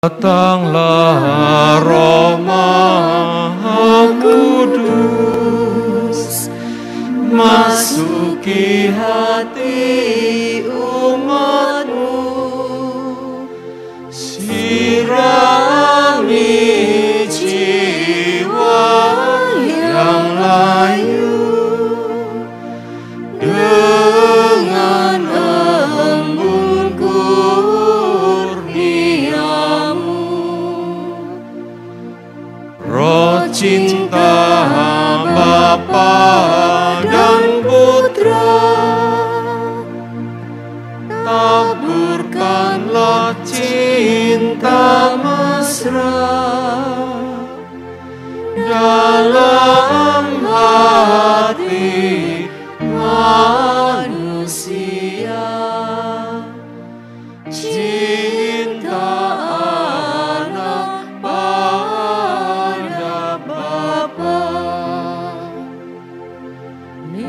Datanglah Roh Maha Kudus, masuki hati umat-Mu, sirami jiwa yang layu dengan embun kurnia-Mu. Roh cinta Bapa dan Putra, taburkanlah cinta mesra dalam hati manusia. Cinta anak pada Bapa,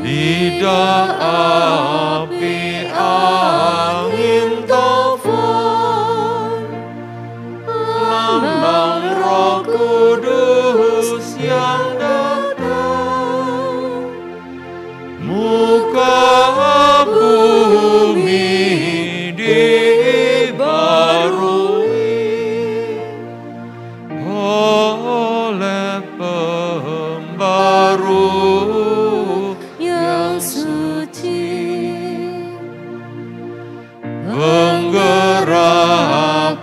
lidah api angin taufan, lambang Roh Kudus yang datang, muka bumi dibarui oleh Pembaru yang suci. Penggerak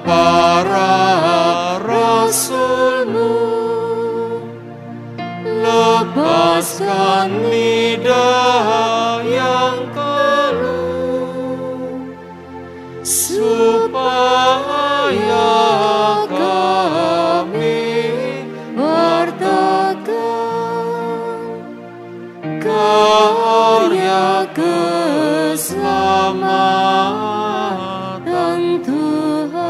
para rasul-Mu, lepaskan lidah yang keluh, supaya kami wartakan karya keselamatan Tuhan.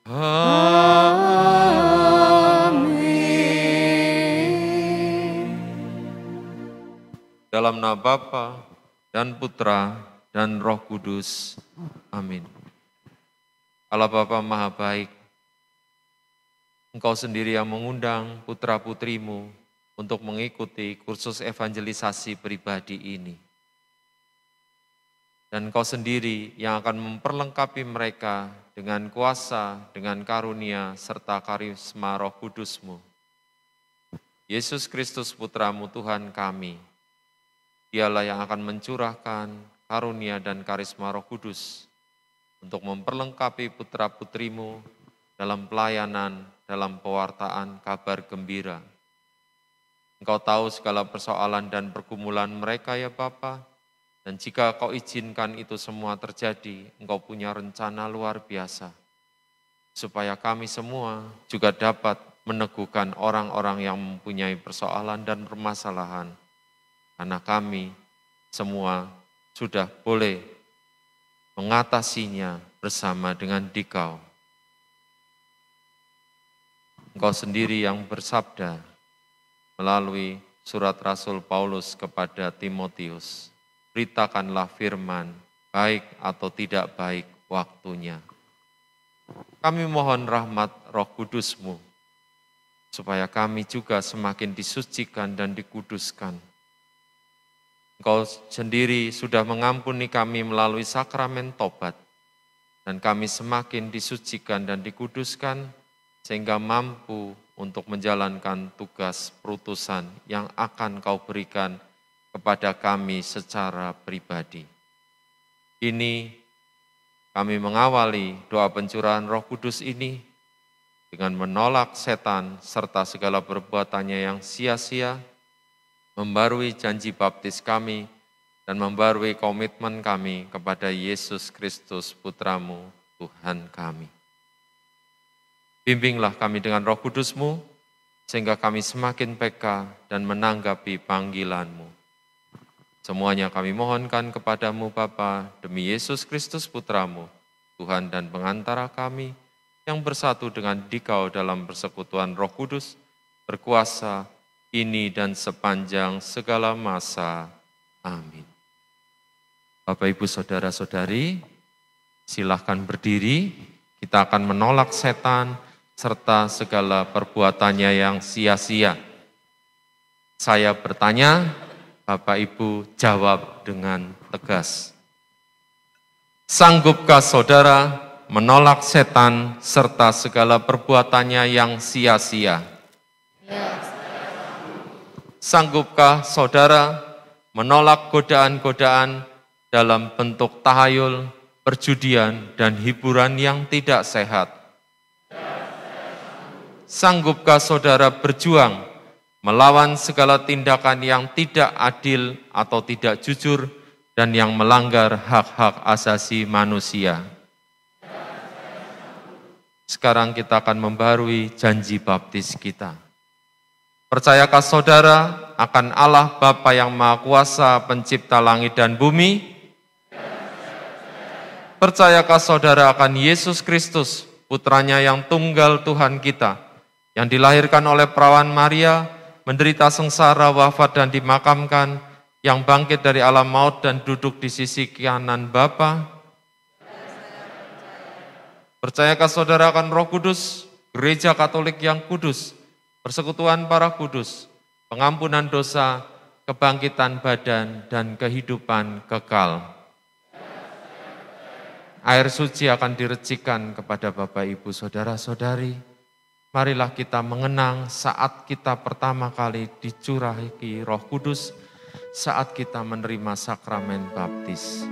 Amin. Dalam nama Bapa dan Putra dan Roh Kudus. Amin. Allah Bapa Maha Baik, Engkau sendiri yang mengundang putra-putrimu untuk mengikuti kursus evangelisasi pribadi ini. Dan Engkau sendiri yang akan memperlengkapi mereka dengan kuasa, dengan karunia, serta karisma Roh Kudus-Mu. Yesus Kristus Putra-Mu Tuhan kami, Dialah yang akan mencurahkan karunia dan karisma Roh Kudus untuk memperlengkapi putra-putrimu dalam pelayanan, dalam pewartaan kabar gembira. Engkau tahu segala persoalan dan pergumulan mereka ya Bapa, dan jika Kau izinkan itu semua terjadi, Engkau punya rencana luar biasa, supaya kami semua juga dapat meneguhkan orang-orang yang mempunyai persoalan dan permasalahan, karena kami semua sudah boleh mengatasinya bersama dengan Dikau. Engkau sendiri yang bersabda melalui surat Rasul Paulus kepada Timotius, beritakanlah firman, baik atau tidak baik waktunya. Kami mohon rahmat Roh Kudus-Mu, supaya kami juga semakin disucikan dan dikuduskan. Engkau sendiri sudah mengampuni kami melalui sakramen tobat, dan kami semakin disucikan dan dikuduskan, sehingga mampu untuk menjalankan tugas perutusan yang akan Kau berikan kepada kami secara pribadi. Ini kami mengawali doa pencurahan Roh Kudus ini dengan menolak setan serta segala perbuatannya yang sia-sia, membarui janji baptis kami, dan membarui komitmen kami kepada Yesus Kristus Putra-Mu, Tuhan kami. Bimbinglah kami dengan Roh Kudus-Mu, sehingga kami semakin peka dan menanggapi panggilan-Mu. Semuanya kami mohonkan kepadamu Bapa, demi Yesus Kristus Putra-Mu, Tuhan dan pengantara kami, yang bersatu dengan Dikau dalam persekutuan Roh Kudus, berkuasa ini dan sepanjang segala masa. Amin. Bapak, Ibu, Saudara-saudari, silahkan berdiri. Kita akan menolak setan serta segala perbuatannya yang sia-sia. Saya bertanya, Bapak Ibu jawab dengan tegas. Sanggupkah saudara menolak setan serta segala perbuatannya yang sia-sia? Sanggupkah saudara menolak godaan-godaan dalam bentuk tahayul, perjudian, dan hiburan yang tidak sehat? Sanggupkah saudara berjuang melawan segala tindakan yang tidak adil atau tidak jujur dan yang melanggar hak-hak asasi manusia? Sekarang kita akan membarui janji baptis kita. Percayakah saudara akan Allah Bapa yang Maha Kuasa, pencipta langit dan bumi? Percayakah saudara akan Yesus Kristus, putranya yang tunggal Tuhan kita, yang dilahirkan oleh perawan Maria, menderita sengsara, wafat dan dimakamkan, yang bangkit dari alam maut dan duduk di sisi kanan Bapa? Percayakah saudara akan Roh Kudus, Gereja Katolik yang kudus, persekutuan para kudus, pengampunan dosa, kebangkitan badan, dan kehidupan kekal? Air suci akan direcikan kepada Bapak, Ibu, Saudara-saudari. Marilah kita mengenang saat kita pertama kali dicurahi Roh Kudus, saat kita menerima sakramen baptis.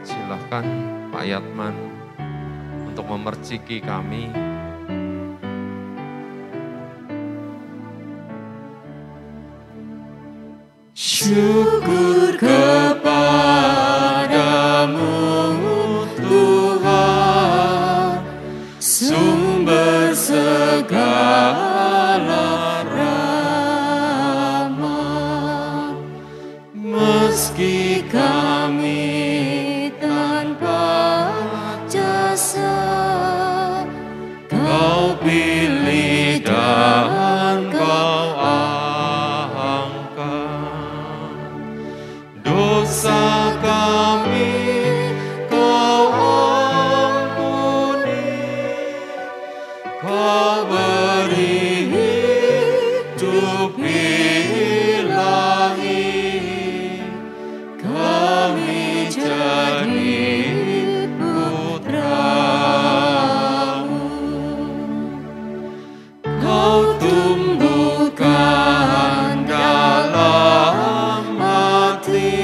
Silakan Pak Yatman untuk memerciki kami. Syukur kepadamu Tuhan, sumber segala rahmat. Meski kami tanpa jasa, Kau pilih dan Kau angkat. Dosa kami Kau ampuni, Kau beri hidup ilahi, kami jadi putra-Mu. Kau tumbuhkan dalam hati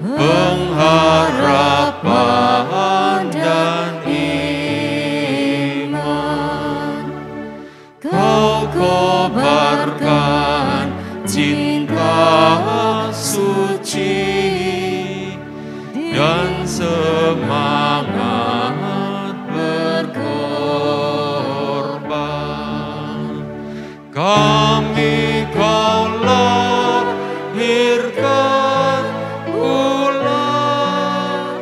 pengharapan dan iman. Kau kobarkan cinta suci dan semangat berkorban. Kami Kau lahirkan ulang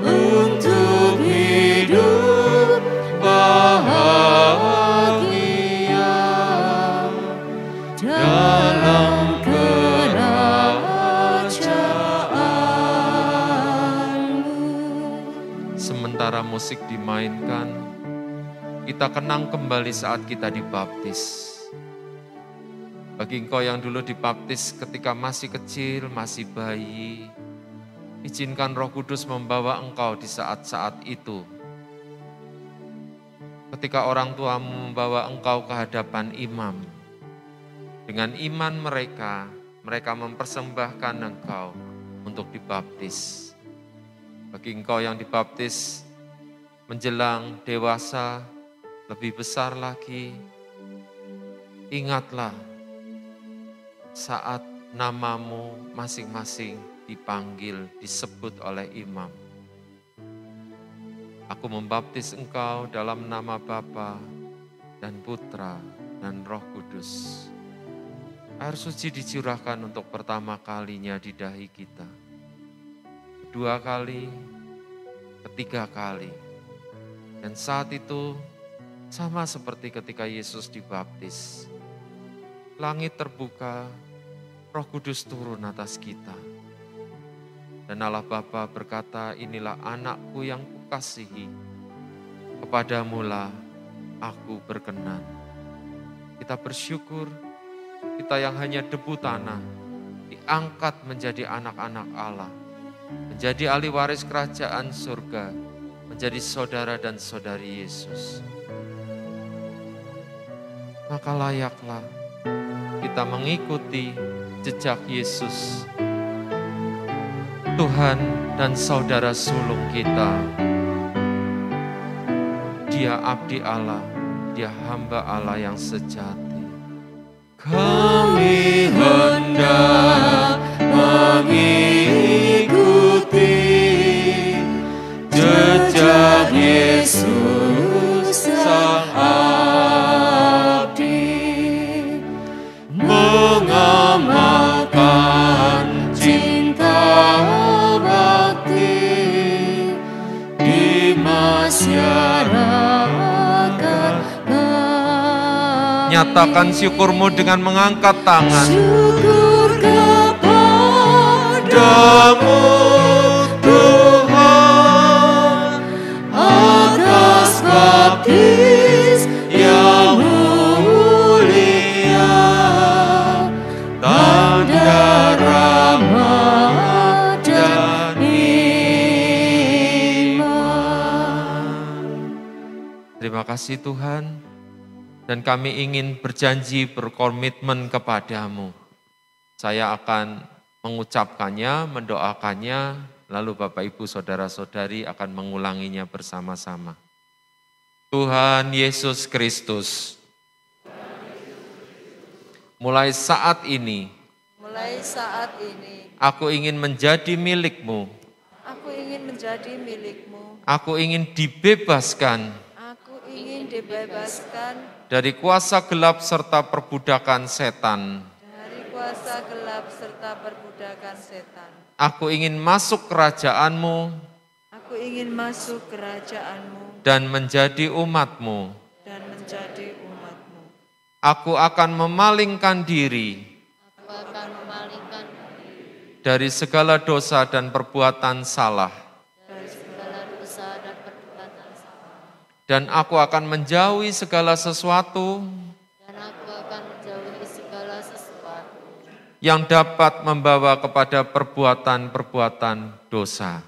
untuk hidup bahagia dalam kerajaan-Mu. Sementara musik dimainkan, kita kenang kembali saat kita dibaptis. Bagi engkau yang dulu dibaptis ketika masih kecil, masih bayi, izinkan Roh Kudus membawa engkau di saat-saat itu. Ketika orang tuamu membawa engkau ke hadapan imam, dengan iman mereka mempersembahkan engkau untuk dibaptis. Bagi engkau yang dibaptis menjelang dewasa, lebih besar lagi, ingatlah saat namamu masing-masing dipanggil, disebut oleh imam. Aku membaptis engkau dalam nama Bapa dan Putra dan Roh Kudus. Air suci dicurahkan untuk pertama kalinya di dahi kita. Kedua kali, ketiga kali. Dan saat itu sama seperti ketika Yesus dibaptis. Langit terbuka, Roh Kudus turun atas kita. Dan Allah Bapa berkata, inilah anakku yang kukasihi, kepadamulah aku berkenan. Kita bersyukur, kita yang hanya debu tanah, diangkat menjadi anak-anak Allah, menjadi ahli waris kerajaan surga, menjadi saudara dan saudari Yesus. Maka layaklah kita mengikuti jejak Yesus, Tuhan dan saudara sulung kita. Dia abdi Allah, dia hamba Allah yang sejati. Kami hendak mengikuti jejak Yesus Sang Abdi, mengamalkan cinta bakti di masyarakat. Nyatakan syukurmu dengan mengangkat tangan. Syukur kepadamu Tuhan atas baptis yang mulia, tanda rahmat dan iman. Terima kasih Tuhan. Dan kami ingin berjanji, berkomitmen kepadamu. Saya akan mengucapkannya, mendoakannya, lalu Bapak Ibu Saudara-saudari akan mengulanginya bersama-sama. Tuhan Yesus Kristus, mulai saat ini, aku ingin menjadi milik-Mu. Aku ingin dibebaskan dari kuasa gelap serta perbudakan setan. Aku ingin masuk kerajaan-Mu dan menjadi umat-Mu. Aku akan memalingkan diri dari segala dosa dan perbuatan salah. Dan aku akan menjauhi segala sesuatu yang dapat membawa kepada perbuatan-perbuatan dosa.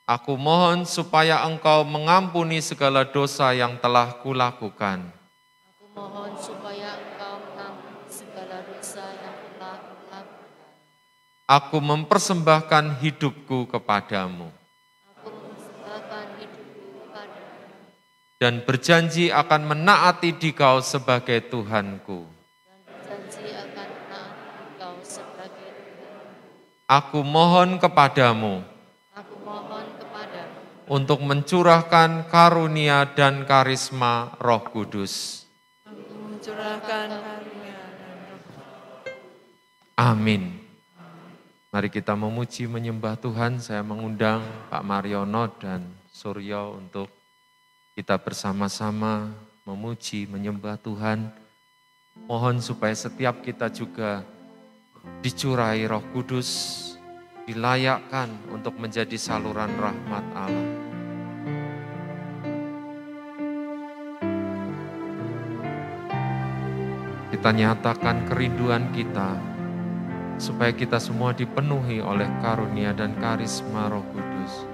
Aku mohon supaya Engkau mengampuni segala dosa yang telah kulakukan. Aku mempersembahkan hidupku kepadamu. Dan berjanji akan menaati Dikau sebagai Tuhanku. Aku mohon kepadamu untuk mencurahkan karunia dan karisma Roh Kudus. Amin. Mari kita memuji menyembah Tuhan. Saya mengundang Pak Mariono dan Suryo untuk kita bersama-sama memuji menyembah Tuhan. Mohon supaya setiap kita juga dicurahi Roh Kudus, dilayakkan untuk menjadi saluran rahmat Allah. Kita nyatakan kerinduan kita, supaya kita semua dipenuhi oleh karunia dan karisma Roh Kudus.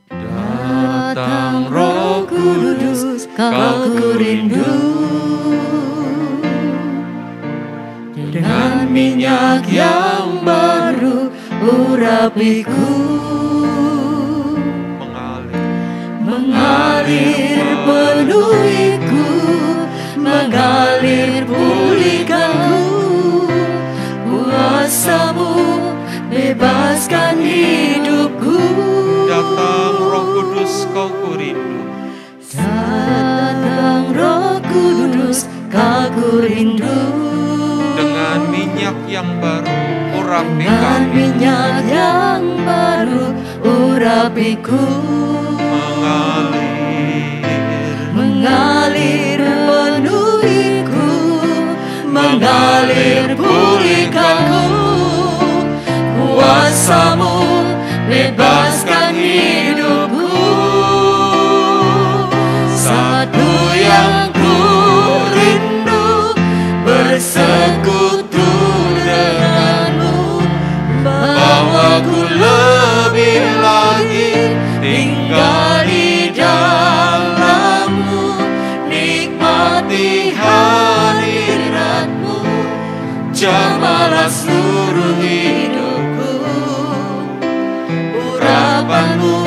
Datang Roh Kudus, aku rindu, dengan minyak yang baru urapiku, mengalir penuhiku, mengalir pulihkanku. Kuasa-Mu bebaskan hidupku. Datang Roh Kudus, Kau kurindu. Datang Roh Kudus, Kau rindu. Dengan minyak yang baru urapi Dengan kami. minyak yang baru urapiku. Mengalir penuhiku, mengalir, pulihkanku. Kuasa-Mu bebaskan hidupku. Satu yang ku rindu, bersekutu denganmu. Bawaku lebih lagi tinggal di dalam-Mu, nikmati hadirat-Mu, jamahlah seluruh hidupku. Urapan-Mu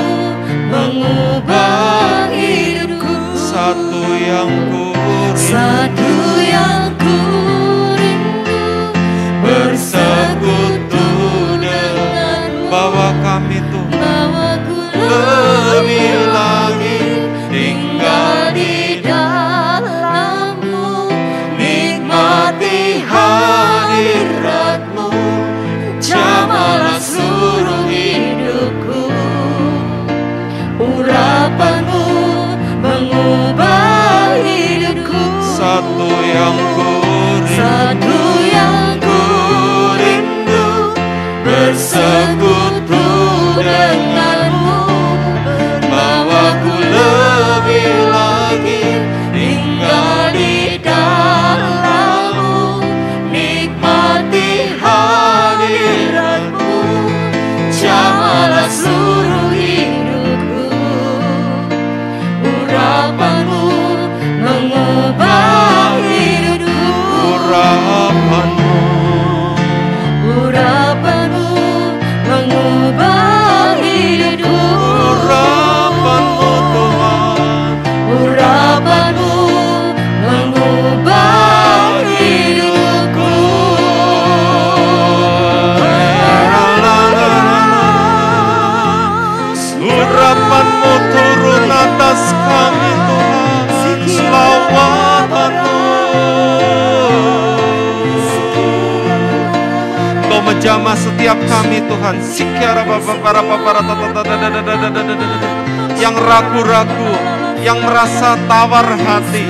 mengubah hidupku. Satu yang ku Satu yang ku rindu, bersekutu denganmu. bawa kami Tuhan Bawaku lebih lagi tinggal di dalam-Mu, nikmati hadirat-Mu, jamahlah seluruh hidupku. Urapan-Mu mengubah hidupku. satu yang ku Satu yang ku rindu, bersekutu denganmu. Bawaku lebih lagi tinggal di dalam-Mu, nikmati hadirat-Mu, jamahlah seluruh hidupku. Urapan-Mu mengubah hidupku. urapan-Mu Urapan-Mu mengubah hidupku. urapan-Mu Tuhan Urapan-Mu mengubah hidupku. urapan-Mu turun atas kami Tuhan, selawat-Mu Kau menjamah setiap kami Tuhan. Yang ragu-ragu, yang merasa tawar hati,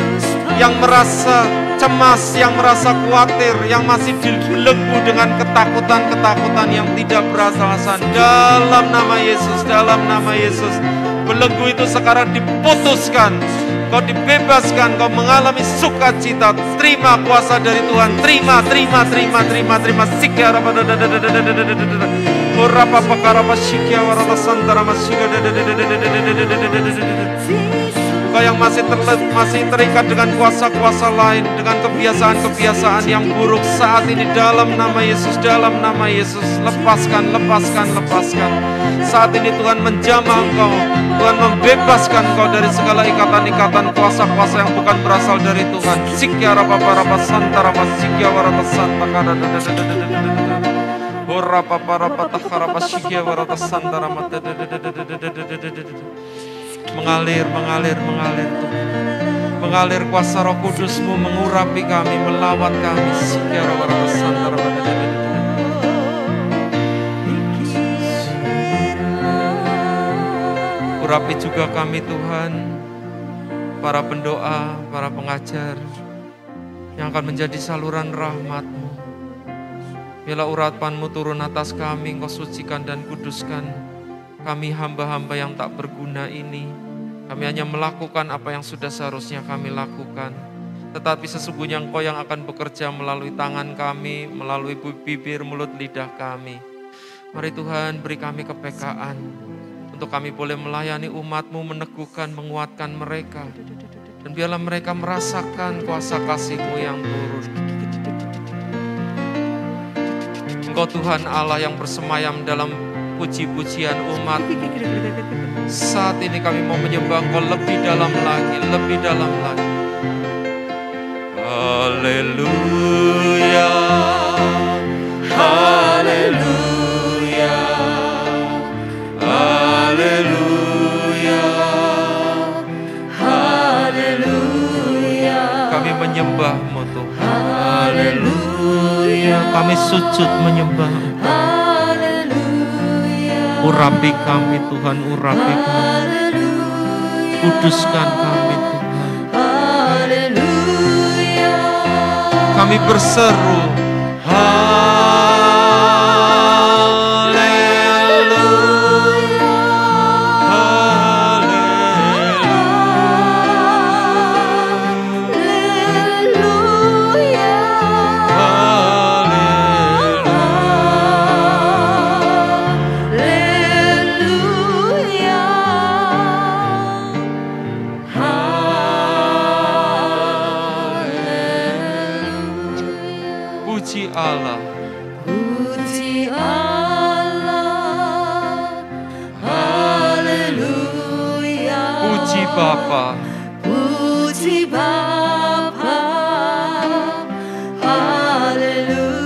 yang merasa cemas, yang merasa khawatir, yang masih dibelenggu dengan ketakutan-ketakutan yang tidak beralasan. Dalam nama Yesus, dalam nama Yesus, belenggu itu sekarang diputuskan. Kau dibebaskan, kau mengalami sukacita. Terima kuasa dari Tuhan. Terima. Kau yang masih terikat dengan kuasa-kuasa lain, dengan kebiasaan-kebiasaan yang buruk saat ini, dalam nama Yesus, dalam nama Yesus, lepaskan. Saat ini Tuhan menjamah engkau, Tuhan membebaskan engkau dari segala ikatan-ikatan kuasa-kuasa yang bukan berasal dari Tuhan. Sikya rapa santa rapa sikya warata santa kada. Horapa para patah sikya warata santa rama. Mengalir Tuhan. Mengalir kuasa Roh Kudus-Mu mengurapi kami, melawat kami. Sikya warata santa rama. Urapi juga kami Tuhan, para pendoa, para pengajar yang akan menjadi saluran rahmat-Mu. Biarlah urapan-Mu turun atas kami, Engkau sucikan dan kuduskan kami hamba-hamba yang tak berguna ini. Kami hanya melakukan apa yang sudah seharusnya kami lakukan. Tetapi sesungguhnya Engkau yang akan bekerja melalui tangan kami, melalui bibir, mulut, lidah kami. Mari Tuhan beri kami kepekaan, untuk kami boleh melayani umat-Mu, meneguhkan, menguatkan mereka. Dan biarlah mereka merasakan kuasa kasih-Mu yang turun. Engkau Tuhan Allah yang bersemayam dalam puji-pujian umat-Mu. Saat ini kami mau menyembah Engkau lebih dalam lagi, lebih dalam lagi. Haleluya, haleluya, haleluya, haleluya. Kami menyembah-Mu Tuhan. Haleluya. Kami sujud menyembah. Haleluya. Urapi kami Tuhan, urapi kami. Kuduskan kami Tuhan. Haleluya. Kami kami berseru, puji Allah, Puji Allah, haleluya. puji Bapa, Puji Bapa, haleluya.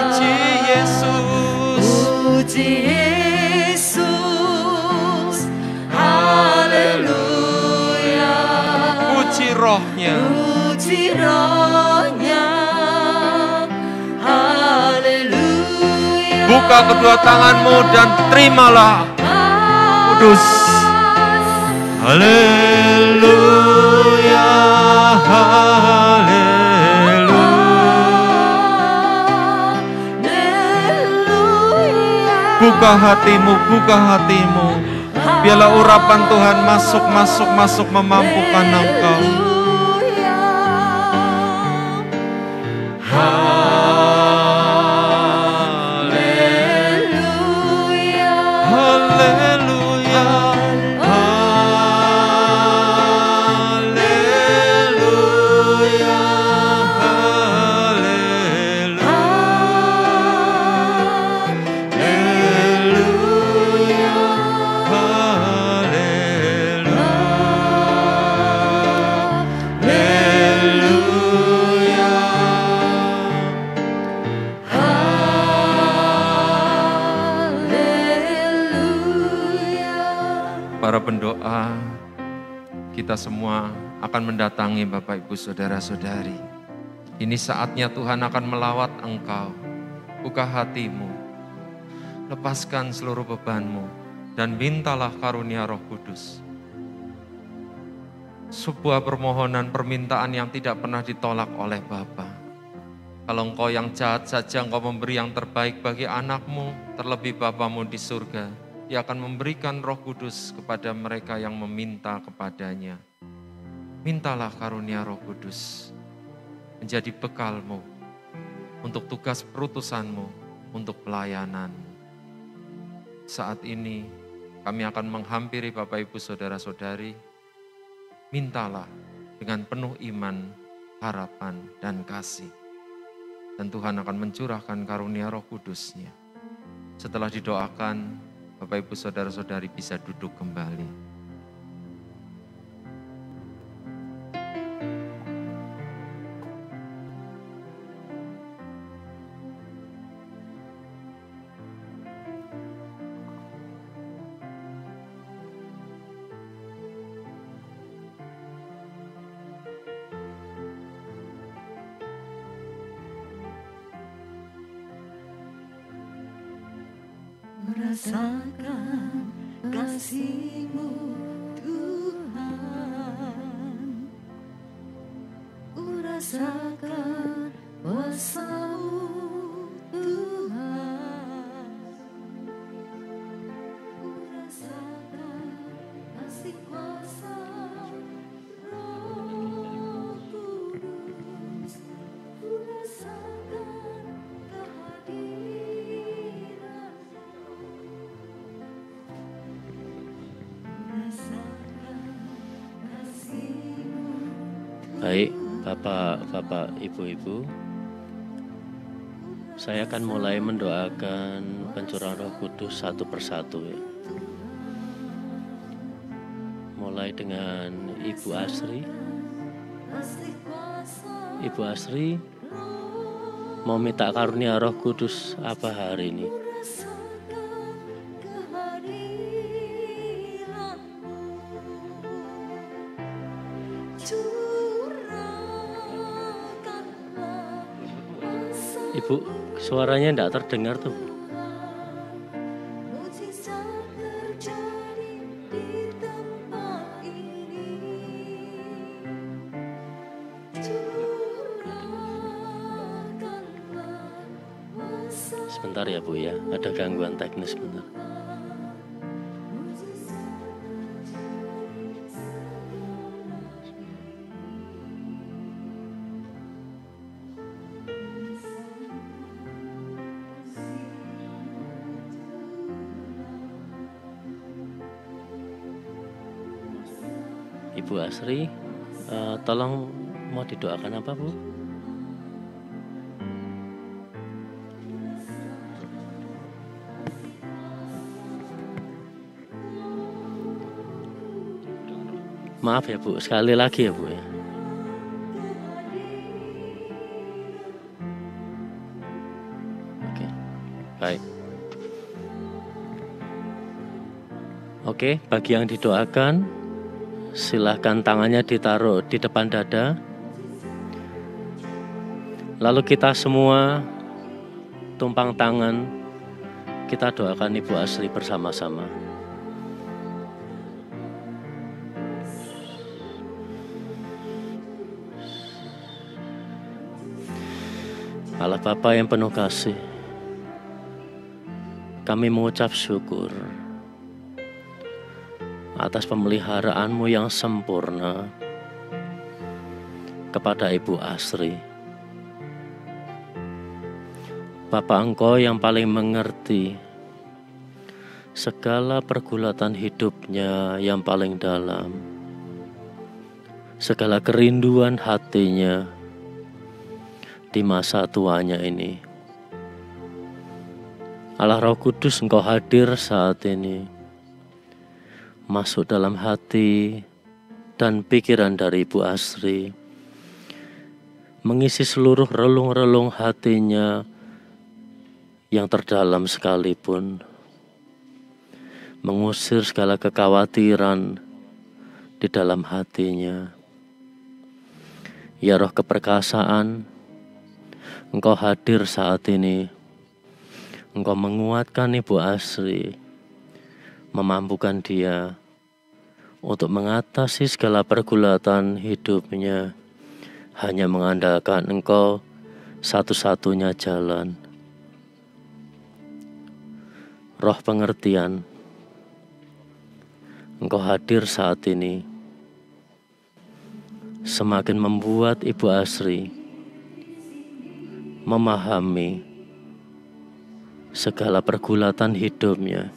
puji Yesus, Puji Yesus, haleluya. puji Roh-Nya, Puji Roh-Nya, haleluya. buka kedua tanganmu dan terimalah kudus. Haleluya, haleluya. Buka hatimu, buka hatimu. Biarlah urapan Tuhan masuk memampukan engkau. Haleluya. Haleluya, haleluya, haleluya, para pendoa, kita semua akan mendatangi Bapak Ibu Saudara-saudari. Ini saatnya Tuhan akan melawat engkau. Buka hatimu, lepaskan seluruh bebanmu, dan mintalah karunia Roh Kudus. Sebuah permohonan, permintaan yang tidak pernah ditolak oleh Bapa. Kalau engkau yang jahat saja, engkau memberi yang terbaik bagi anakmu, terlebih Bapamu di surga. Dia akan memberikan Roh Kudus kepada mereka yang meminta kepadanya. Mintalah karunia Roh Kudus menjadi bekalmu untuk tugas perutusanmu, untuk pelayanan. Saat ini kami akan menghampiri Bapak Ibu Saudara-saudari. Mintalah dengan penuh iman, harapan, dan kasih. Dan Tuhan akan mencurahkan karunia Roh Kudus-Nya. Setelah didoakan, Bapak Ibu Saudara-saudari bisa duduk kembali. Rasakan kasih-Mu Tuhan, ku rasakan kuasa-Mu Tuhan, ku rasakan kasih kuasa Roh Kudus, ku rasakan Baik, Bapak, Ibu-ibu, saya akan mulai mendoakan pencurahan Roh Kudus satu persatu ya. Mulai dengan Ibu Asri. Ibu Asri mau minta karunia Roh Kudus apa hari ini? Ibu, suaranya tidak terdengar tuh. Sebentar ya Bu ya, ada gangguan teknis sebentar. Ibu Asri, tolong mau didoakan apa Bu? Maaf ya Bu, sekali lagi ya Bu ya. Oke, baik. Oke, bagi yang didoakan, silahkan tangannya ditaruh di depan dada. Lalu kita semua tumpang tangan, kita doakan Ibu Asri bersama-sama. Allah Bapa yang penuh kasih, kami mengucap syukur atas pemeliharaan-Mu yang sempurna kepada Ibu Asri. Bapa, Engkau yang paling mengerti segala pergulatan hidupnya yang paling dalam, segala kerinduan hatinya di masa tuanya ini. Allah Roh Kudus, Engkau hadir saat ini, masuk dalam hati dan pikiran dari Ibu Asri, mengisi seluruh relung-relung hatinya yang terdalam sekalipun, mengusir segala kekhawatiran di dalam hatinya. Ya Roh keperkasaan, Engkau hadir saat ini. Engkau menguatkan Ibu Asri, memampukan dia untuk mengatasi segala pergulatan hidupnya, hanya mengandalkan Engkau satu-satunya jalan. Roh pengertian, Engkau hadir saat ini, semakin membuat Ibu Asri memahami segala pergulatan hidupnya,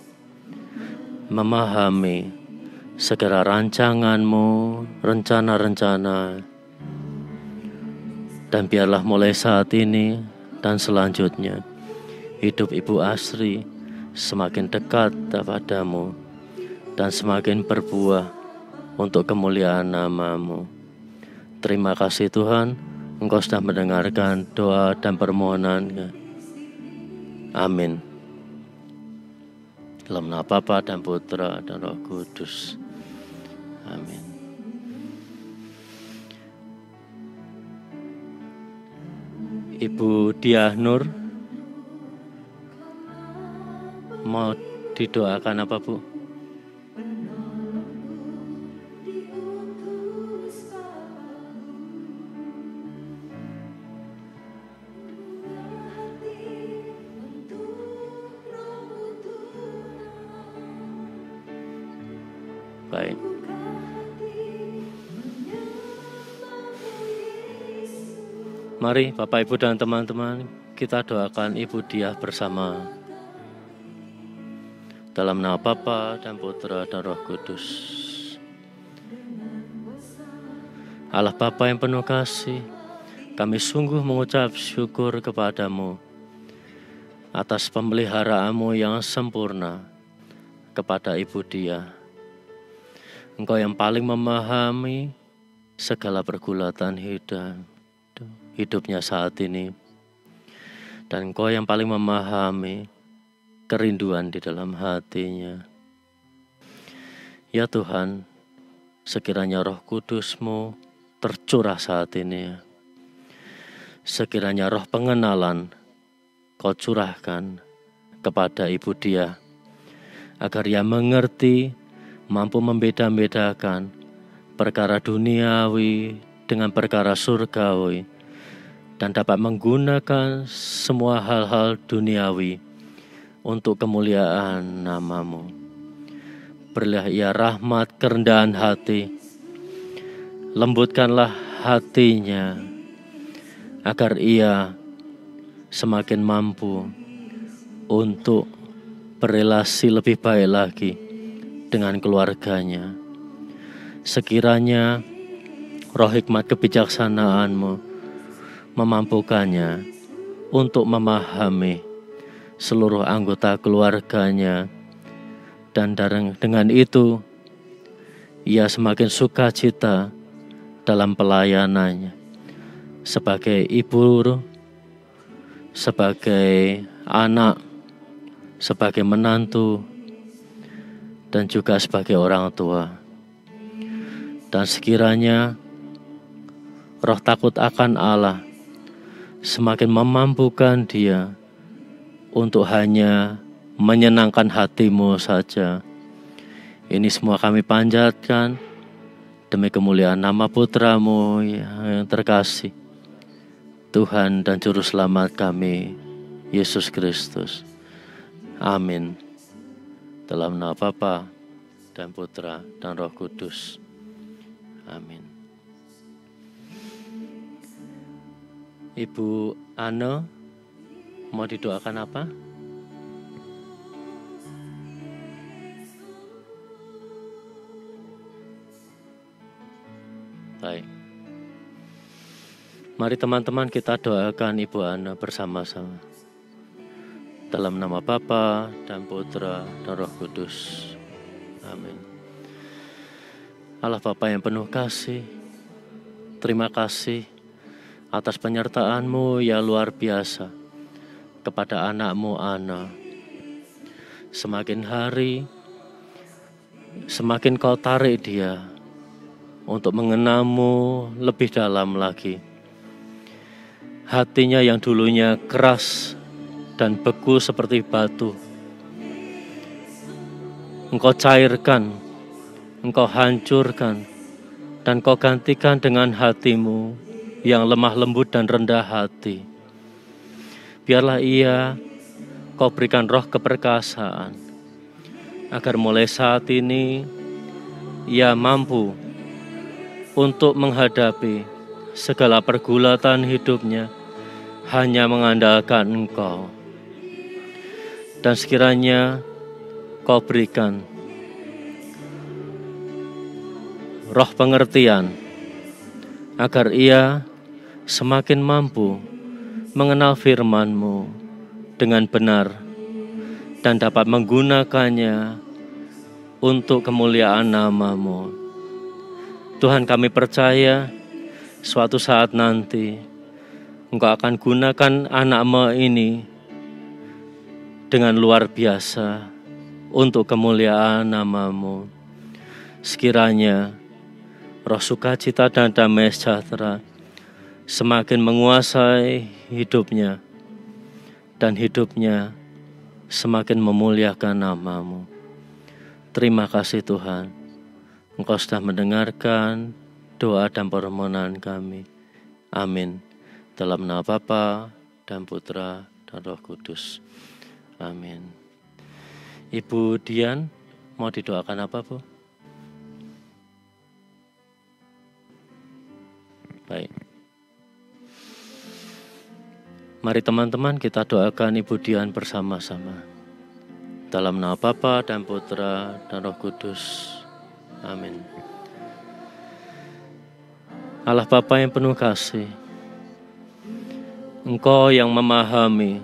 memahami segala rancangan-Mu, rencana-rencana, dan biarlah mulai saat ini dan selanjutnya hidup Ibu Asri semakin dekat kepadamu dan semakin berbuah untuk kemuliaan nama-Mu. Terima kasih Tuhan, Engkau sudah mendengarkan doa dan permohonan. Amin. Dalam nama Bapa dan Putra dan Roh Kudus. Amin. Ibu Diah Nur, mau didoakan apa Bu? Baik. Mari Bapak Ibu dan teman-teman, kita doakan Ibu Diah bersama. Dalam nama Bapa dan Putra dan Roh Kudus. Allah Bapa yang penuh kasih, kami sungguh mengucap syukur kepadamu atas pemeliharaan-Mu yang sempurna kepada Ibu Diah. Engkau yang paling memahami segala pergulatan hidupnya saat ini. Dan Engkau yang paling memahami kerinduan di dalam hatinya. Ya Tuhan, sekiranya Roh Kudus-Mu tercurah saat ini. Sekiranya roh pengenalan Kau curahkan kepada Ibu Diah, agar ia mengerti, mampu membeda-bedakan perkara duniawi dengan perkara surgawi, dan dapat menggunakan semua hal-hal duniawi untuk kemuliaan nama-Mu. Berilah ia rahmat kerendahan hati, lembutkanlah hatinya, agar ia semakin mampu untuk berelasi lebih baik lagi dengan keluarganya. Sekiranya roh hikmat kebijaksanaan-Mu memampukannya untuk memahami seluruh anggota keluarganya, dan dengan itu ia semakin sukacita dalam pelayanannya sebagai ibu, sebagai anak, sebagai menantu, dan juga sebagai orang tua. Dan sekiranya roh takut akan Allah semakin memampukan dia untuk hanya menyenangkan hati-Mu saja. Ini semua kami panjatkan demi kemuliaan nama Putra-Mu yang terkasih, Tuhan dan Juru Selamat kami, Yesus Kristus. Amin. Dalam nama Bapa dan Putra dan Roh Kudus. Amin. Ibu Ana, mau didoakan apa? Baik. Mari teman-teman kita doakan Ibu Ana bersama-sama. Dalam nama Bapa dan Putra dan Roh Kudus. Amin. Allah Bapa yang penuh kasih, terima kasih atas penyertaan-Mu yang luar biasa kepada anak-Mu Ana. Semakin hari, semakin Kau tarik dia untuk mengenal-Mu lebih dalam lagi. Hatinya yang dulunya keras dan beku seperti batu, Engkau cairkan, Engkau hancurkan, dan Kau gantikan dengan hati-Mu yang lemah lembut dan rendah hati. Biarlah ia Kau berikan roh keperkasaan, agar mulai saat ini ia mampu untuk menghadapi segala pergulatan hidupnya hanya mengandalkan Engkau. Dan sekiranya Kau berikan roh pengertian, agar ia semakin mampu mengenal firman-Mu dengan benar dan dapat menggunakannya untuk kemuliaan nama-Mu. Tuhan, kami percaya suatu saat nanti Engkau akan gunakan anak-Mu ini dengan luar biasa untuk kemuliaan nama-Mu. Sekiranya roh sukacita dan damai sejahtera semakin menguasai hidupnya, dan hidupnya semakin memuliakan nama-Mu. Terima kasih Tuhan, Engkau sudah mendengarkan doa dan permohonan kami. Amin. Dalam nama Bapa dan Putra dan Roh Kudus. Amin. Ibu Dian, mau didoakan apa, Bu? Baik. Mari teman-teman kita doakan Ibu Dian bersama-sama. Dalam nama Bapa dan Putra dan Roh Kudus. Amin. Allah Bapa yang penuh kasih, Engkau yang memahami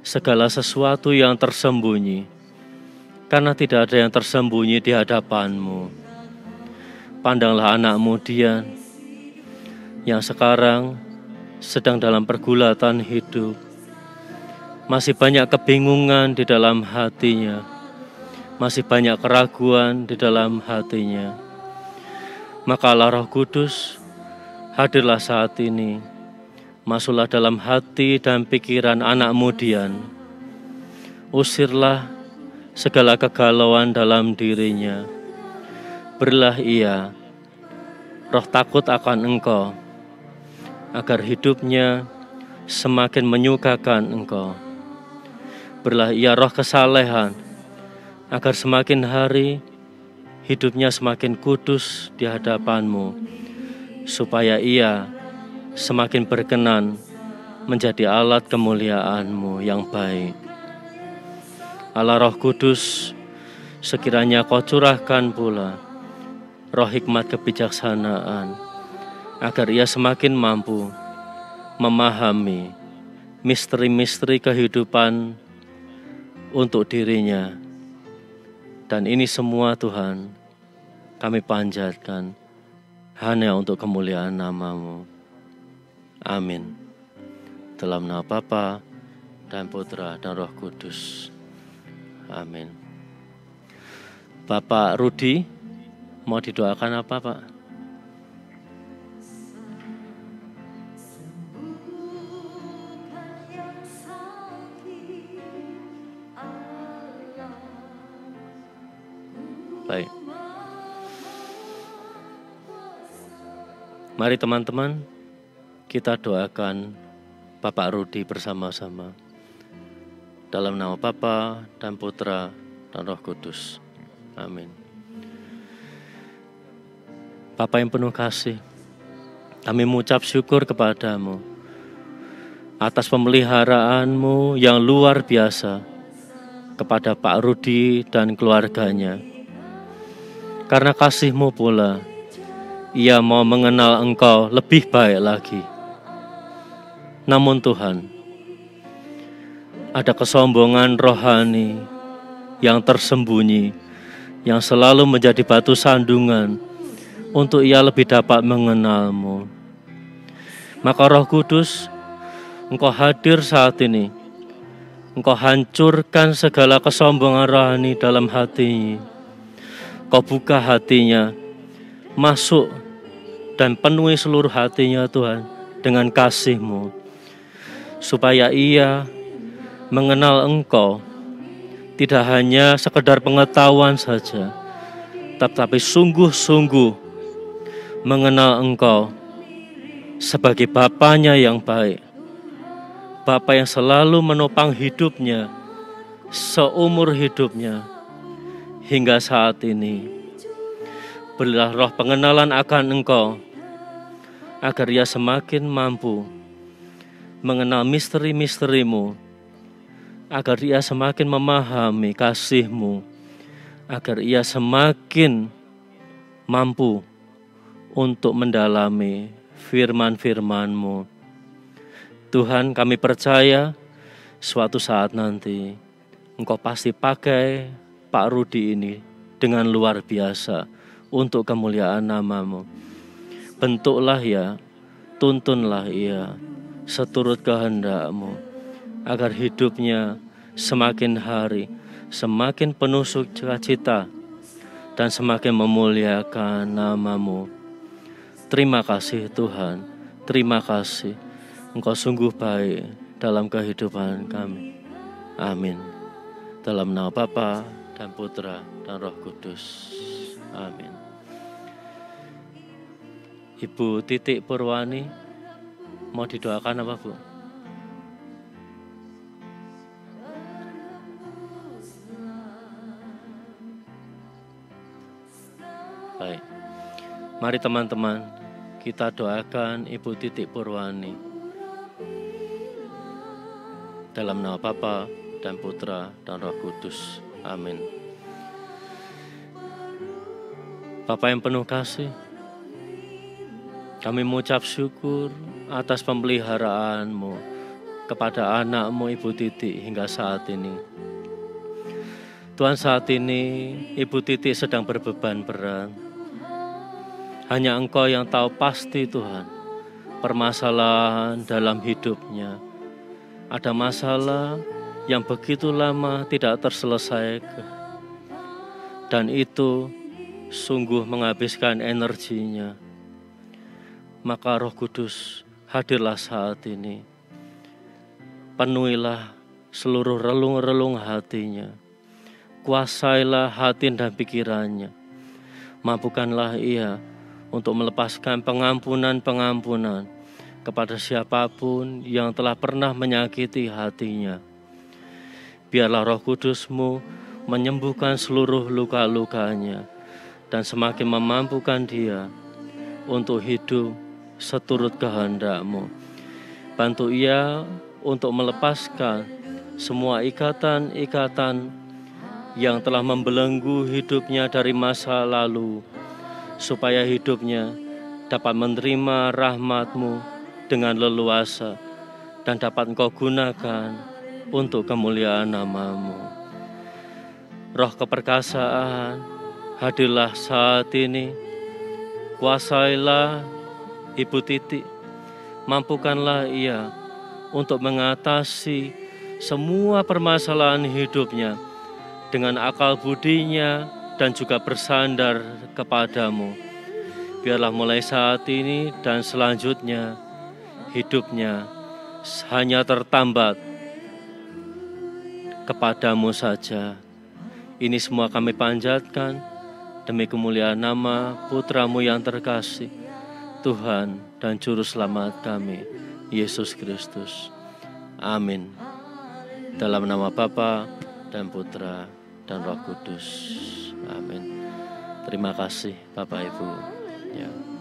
segala sesuatu yang tersembunyi, karena tidak ada yang tersembunyi di hadapan-Mu. Pandanglah anak-Mu Dian yang sekarang sedang dalam pergulatan hidup. Masih banyak kebingungan di dalam hatinya, masih banyak keraguan di dalam hatinya. Maka Allah Roh Kudus, hadirlah saat ini, masuklah dalam hati dan pikiran anak-Mu Dian. Usirlah segala kegalauan dalam dirinya. Berilah ia roh takut akan Engkau, agar hidupnya semakin menyukakan Engkau. Berilah ia roh kesalehan, agar semakin hari hidupnya semakin kudus di hadapan-Mu, supaya ia semakin berkenan menjadi alat kemuliaan-Mu yang baik. Allah Roh Kudus, sekiranya Kau curahkan pula roh hikmat kebijaksanaan, agar ia semakin mampu memahami misteri-misteri kehidupan untuk dirinya. Dan ini semua Tuhan, kami panjatkan hanya untuk kemuliaan nama-Mu. Amin. Dalam nama Bapa dan Putra dan Roh Kudus. Amin. Bapak Rudi, mau didoakan apa, Pak? Baik. Mari teman-teman, kita doakan Bapak Rudi bersama-sama. Dalam nama Bapa dan Putra dan Roh Kudus. Amin. Bapa yang penuh kasih, kami mengucap syukur kepadamu atas pemeliharaan-Mu yang luar biasa kepada Pak Rudi dan keluarganya. Karena kasih-Mu pula, ia mau mengenal Engkau lebih baik lagi. Namun Tuhan, ada kesombongan rohani yang tersembunyi, yang selalu menjadi batu sandungan untuk ia lebih dapat mengenal-Mu. Maka Roh Kudus, Engkau hadir saat ini. Engkau hancurkan segala kesombongan rohani dalam hatinya. Kau buka hatinya, masuk dan penuhi seluruh hatinya Tuhan dengan kasih-Mu, supaya ia mengenal Engkau tidak hanya sekedar pengetahuan saja, tetapi sungguh-sungguh mengenal Engkau sebagai Bapanya yang baik, Bapa yang selalu menopang hidupnya seumur hidupnya hingga saat ini. Berilah roh pengenalan akan Engkau, agar ia semakin mampu mengenal misteri-misteri-Mu, agar ia semakin memahami kasih-Mu, agar ia semakin mampu untuk mendalami firman-firman-Mu. Tuhan, kami percaya suatu saat nanti Engkau pasti pakai Pak Rudi ini dengan luar biasa untuk kemuliaan nama-Mu. Bentuklah ia, tuntunlah ia seturut kehendak-Mu, agar hidupnya semakin hari semakin penuh sukacita dan semakin memuliakan nama-Mu. Terima kasih Tuhan, terima kasih. Engkau sungguh baik dalam kehidupan kami. Amin. Dalam nama Bapa dan Putra dan Roh Kudus. Amin. Ibu Titik Purwani, mau didoakan apa, Bu? Baik. Mari teman-teman, kita doakan Ibu Titik Purwani. Dalam nama Bapa dan Putra dan Roh Kudus. Amin. Bapa yang penuh kasih, kami mengucap syukur atas pemeliharaan-Mu kepada anak-Mu Ibu Titik hingga saat ini. Tuhan, saat ini Ibu Titik sedang berbeban berat. Hanya Engkau yang tahu pasti Tuhan permasalahan dalam hidupnya. Ada masalah yang begitu lama tidak terselesaikan, dan itu sungguh menghabiskan energinya. Maka Roh Kudus, hadirlah saat ini. Penuhilah seluruh relung-relung hatinya. Kuasailah hati dan pikirannya. Mampukanlah ia untuk melepaskan pengampunan-pengampunan kepada siapapun yang telah pernah menyakiti hatinya. Biarlah Roh Kudus-Mu menyembuhkan seluruh luka-lukanya dan semakin memampukan dia untuk hidup seturut kehendak-Mu. Bantu ia untuk melepaskan semua ikatan-ikatan yang telah membelenggu hidupnya dari masa lalu, supaya hidupnya dapat menerima rahmat-Mu dengan leluasa dan dapat Engkau gunakan untuk kemuliaan nama-Mu. Roh keperkasaan, hadirlah saat ini, kuasailah Ibu Titi, mampukanlah ia untuk mengatasi semua permasalahan hidupnya dengan akal budinya dan juga bersandar kepadamu. Biarlah mulai saat ini dan selanjutnya hidupnya hanya tertambat kepadamu saja. Ini semua kami panjatkan demi kemuliaan nama Putra-Mu yang terkasih, Tuhan dan Juru Selamat kami, Yesus Kristus. Amin. Dalam nama Bapa dan Putra dan Roh Kudus. Amin. Terima kasih Bapak Ibu. Ya.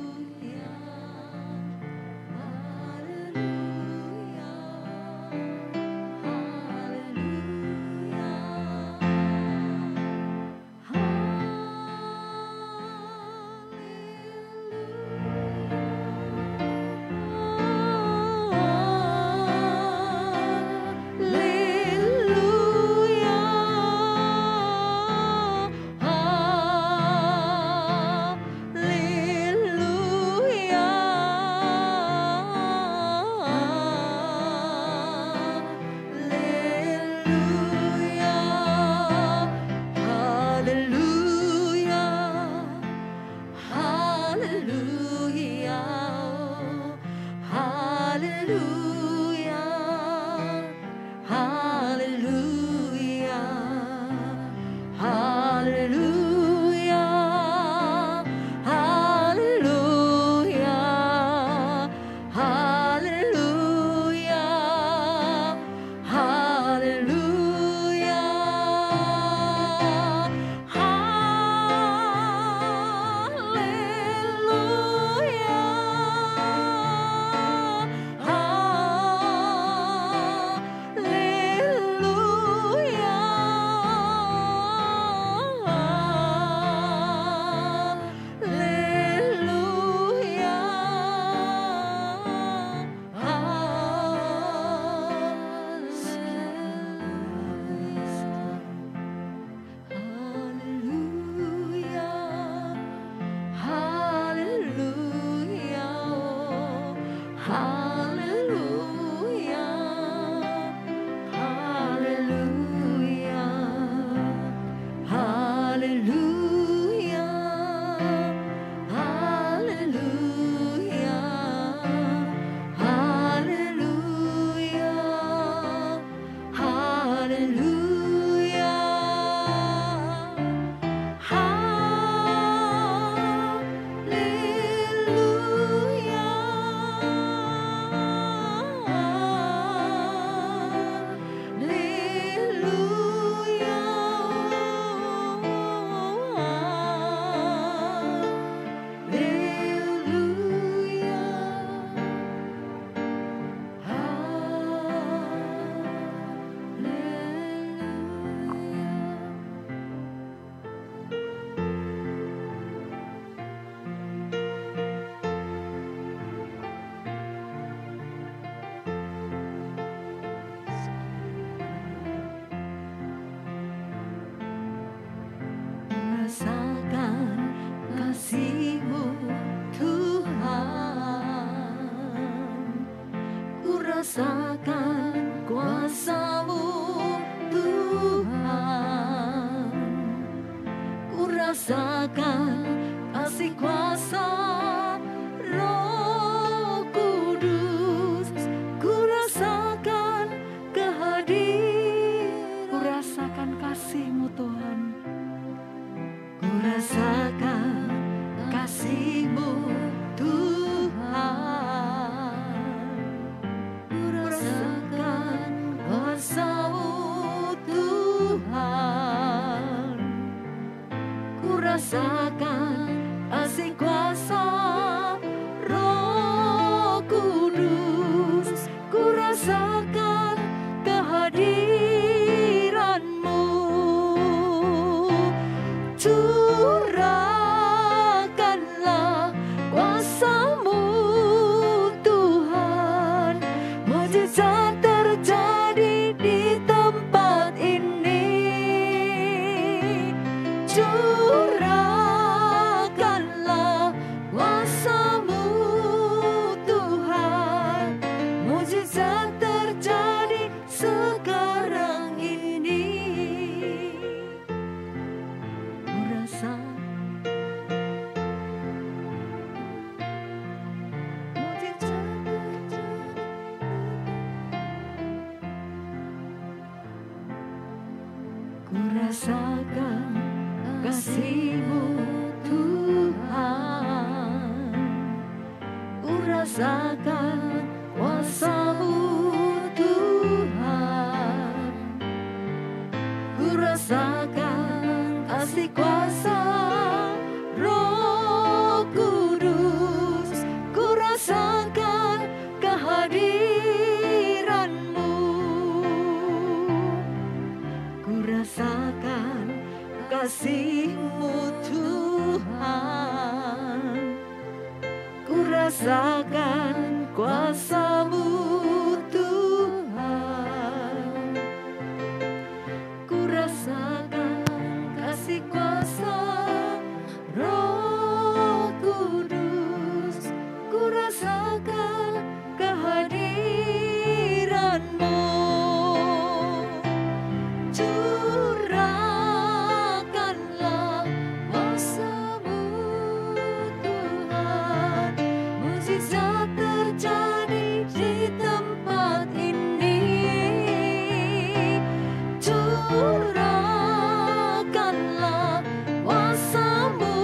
rasakan kuasa-Mu Tuhan, ku rasakan kasih kuasa Roh Kudus, ku rasakan kehadiran, ku rasakan kasih-Mu Tuhan, ku rasakan kasih-Mu Tuhan. Ku rasakan kasih-Mu Tuhan, ku rasakan kuasa-Mu Tuhan, ku rasakan kasih kuasa Roh Kudus, ku rasakan kehadiran-Mu, ku rasakan kasih-Mu Tuhan, ku rasakan kuasa-Mu Tuhan, ku rasakan kasih kuasa Roh Kudus, ku rasakan kehadiran-Mu. Curahkanlah kuasa-Mu Tuhan, mukjizat terjadi di tempat ini. Curahkanlah kuasa-Mu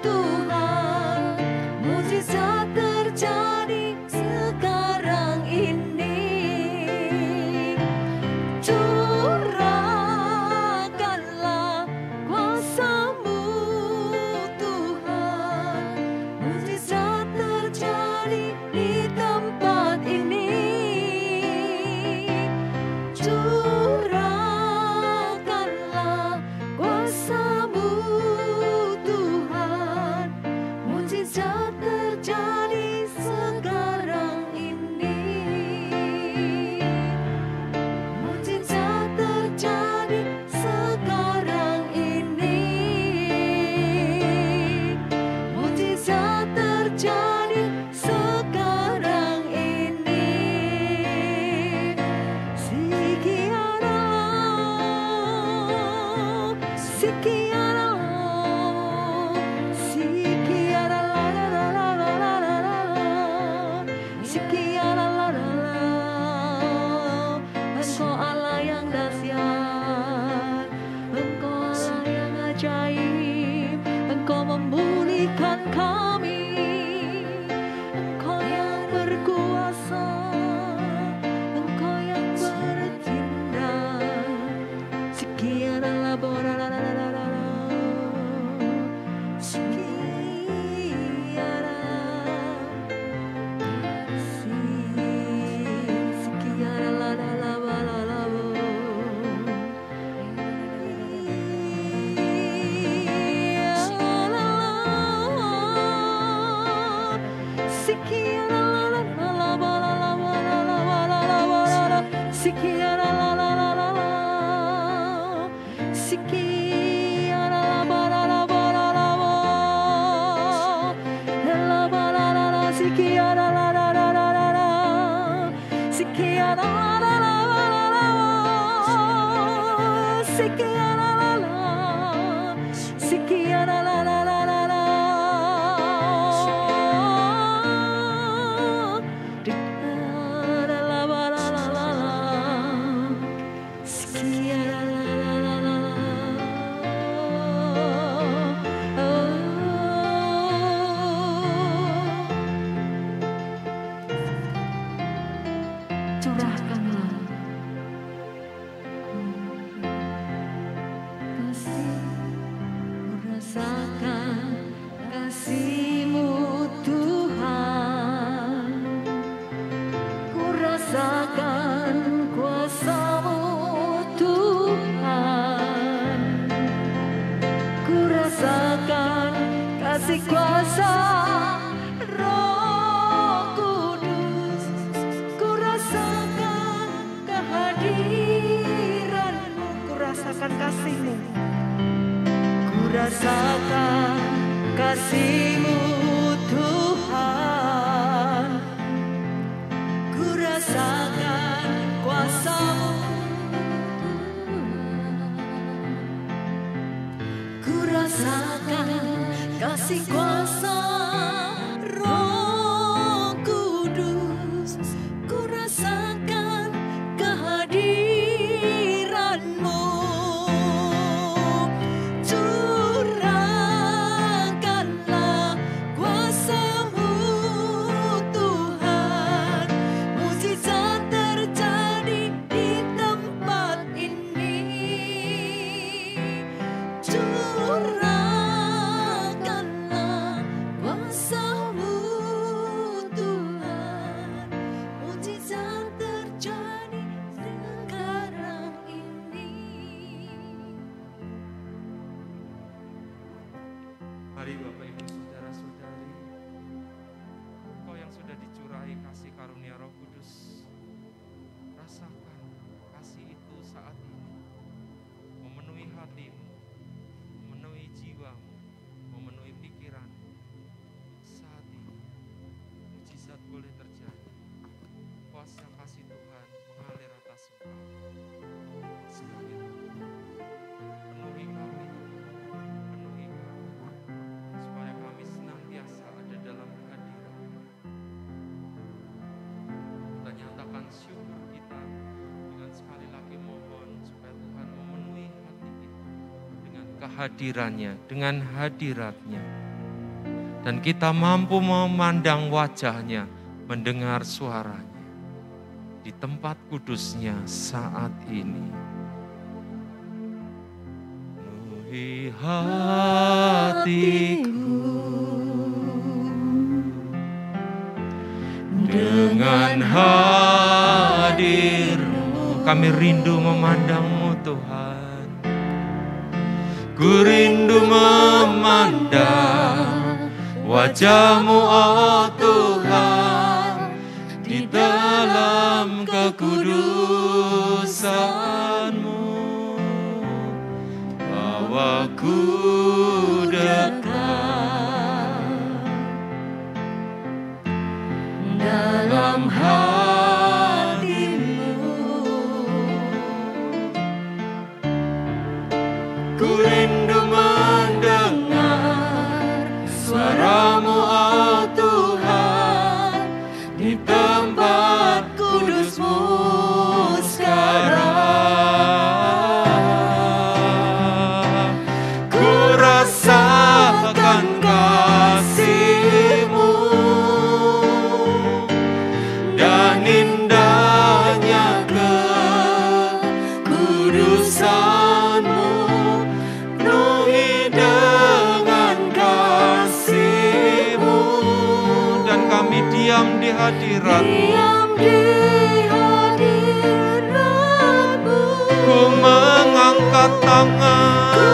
Tuhan, mukjizat terjadi sekarang ini. Curahkanlah kuasa-Mu Tuhan, mukjizat terjadi di tempat ini. Curahkanlah kuasa-Mu Tuhan, mukjizat terjadi sekarang ini. Mukjizat terjadi sekarang ini. Mukjizat terjadi sekarang ini. Sikiara, sikiara, sikiara, Engkau Allah yang dahsyat, Engkau Allah yang ajaib, Engkau memulihkan kami, Engkau yang berkuasa, Engkau yang bertindak. Sikiara la bora la la la la la la. Sikiara, sikiara la la la la la la. Sikiara la la la la la la la la la la. Sikiara la la la la la. Sikiara la ba la la ba la la ba. La ba la la la. Sikiara la la la la la la. Sikiara la la la la la. Sikiara la la. Sikiara la la la la la. La ba la la la la. Sikiara la la la la. Curahkanlah kasih, ku rasakan kasih-Mu Tuhan, ku rasakan kuasa-Mu Tuhan, ku rasakan kasih kuasa Roh Kudus, ku rasakan kehadiran-Mu, ku rasakan kasih-Mu, ku rasakan kasih-Mu Tuhan, ku rasakan kuasa-Mu, ku rasakan kasih kuasa Roh Kudus, ku rasakan kehadiran-Mu, Mari Bapak Ibu Saudara-saudari, Engkau yang sudah dicurahi kasih karunia Roh Kudus, rasakan kasih itu saat ini memenuhi hatimu, memenuhi jiwamu, memenuhi pikiranmu. Saat ini mujizat boleh terjadi, kuasa kasih Tuhan mengalir atas engkau. Sekali lagi, penuhi kami, supaya kami senantiasa ada dalam hadirat. Kita nyatakan syukur kita dengan sekali lagi mohon supaya Tuhan memenuhi hati kita dengan kehadirannya, dengan hadiratnya. Dan kita mampu memandang wajahnya, mendengar suaranya di tempat kudusnya saat ini. Penuhi hatiku dengan hadir-Mu. Kami rindu memandang-Mu Tuhan. Ku rindu memandang wajah-Mu, oh Tuhan, di dalam kekudusan-Mu. Bawaku dekat dalam hati-Mu. Ku rindu mendengar suara-Mu, oh Tuhan, di tempat kudus-Mu sekarang. Ku rasakan kasih-Mu dan indahnya kekudusan-Mu. Penuhi dengan kasih-Mu dan kami diam di hadirat-Mu. Ku mengangkat tanganku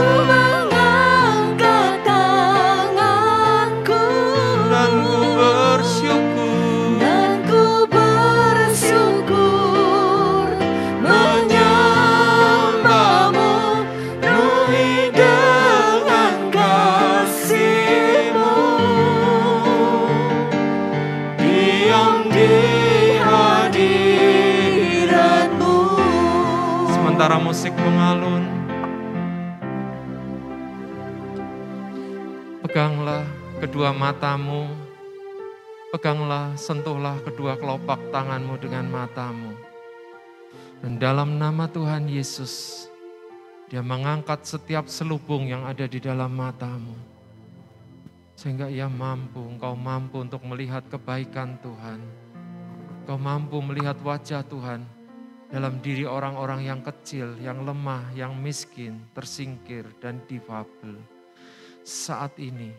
dan ku bersyukur menyembah-Mu. Penuhi dengan kasih-Mu, diam di hadirat-Mu. Sementara musik mengalun, peganglah kedua matamu, peganglah, sentuhlah kedua kelopak tanganmu dengan matamu. Dan dalam nama Tuhan Yesus, Dia mengangkat setiap selubung yang ada di dalam matamu. Sehingga engkau mampu untuk melihat kebaikan Tuhan. Engkau mampu melihat wajah Tuhan dalam diri orang-orang yang kecil, yang lemah, yang miskin, tersingkir, dan difabel. Saat ini,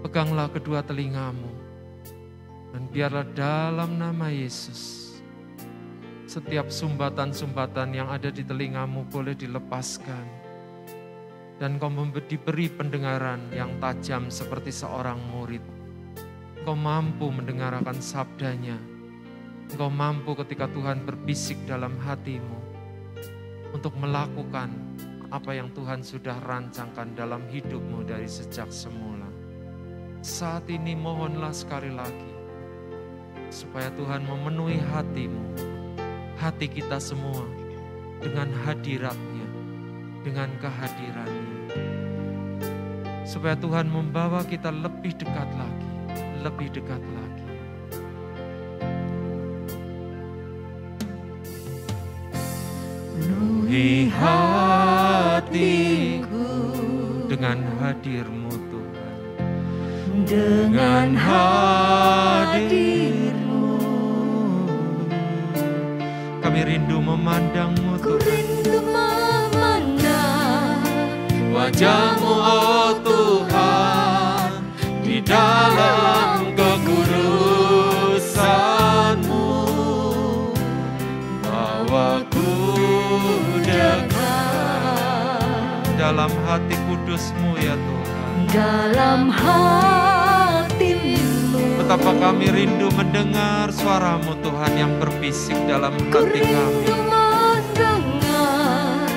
peganglah kedua telingamu, dan biarlah dalam nama Yesus, setiap sumbatan-sumbatan yang ada di telingamu boleh dilepaskan. Dan kau diberi pendengaran yang tajam seperti seorang murid. Kau mampu mendengarkan sabdanya. Engkau mampu ketika Tuhan berbisik dalam hatimu untuk melakukan apa yang Tuhan sudah rancangkan dalam hidupmu dari sejak semula. Saat ini mohonlah sekali lagi supaya Tuhan memenuhi hatimu, hati kita semua dengan hadirat-Nya, dengan kehadiran-Nya. Supaya Tuhan membawa kita lebih dekat lagi, lebih dekat lagi. Penuhi hatiku dengan hadir-Mu Tuhan, dengan hadir-Mu. Kami rindu memandang-Mu Tuhan, wajah-Mu oh Tuhan, di dalam kekudusan-Mu. Bawaku dekat dalam hati kudus-Mu ya Tuhan. dalam hatimu. Betapa kami rindu mendengar suara-Mu Tuhan yang berbisik dalam Ku hati kami. rindu mendengar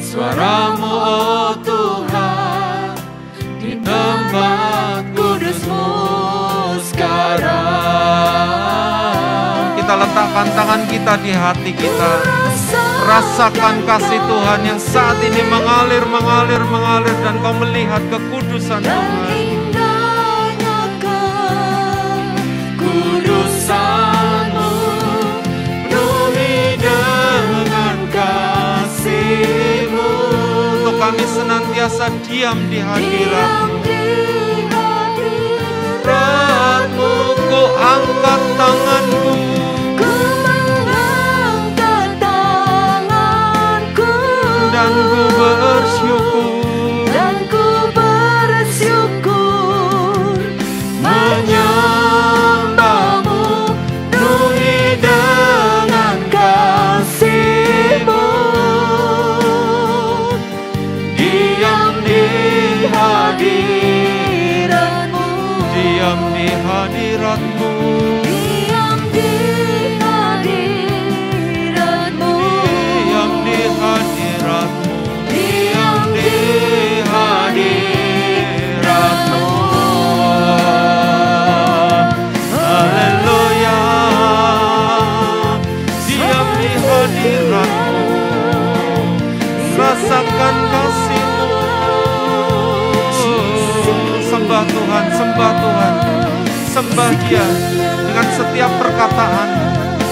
Suara-Mu oh Tuhan di tempat kudus-Mu sekarang. Kita letakkan tangan kita di hati kita. Rasakan kasih Tuhan yang saat ini mengalir dan kau melihat kekudusan Tuhan. indahnya kekudusan-Mu penuhi dengan kasih-Mu. Untuk kami senantiasa diam di hadirat-Mu. Ku angkat tanganku. Dan ku bersyukur menyembah-Mu penuhi dengan kasih-Mu. Diam di hadirat-Mu, diam di hadirat-Mu. diam di hadirat-Mu, Diam di hadirat-Mu. diam di hadirat-Mu. Haleluya. Diam di hadirat-Mu. Rasakan kasih-Mu. Sembah Tuhan, sembah Tuhan. Sembah Dia dengan setiap perkataan,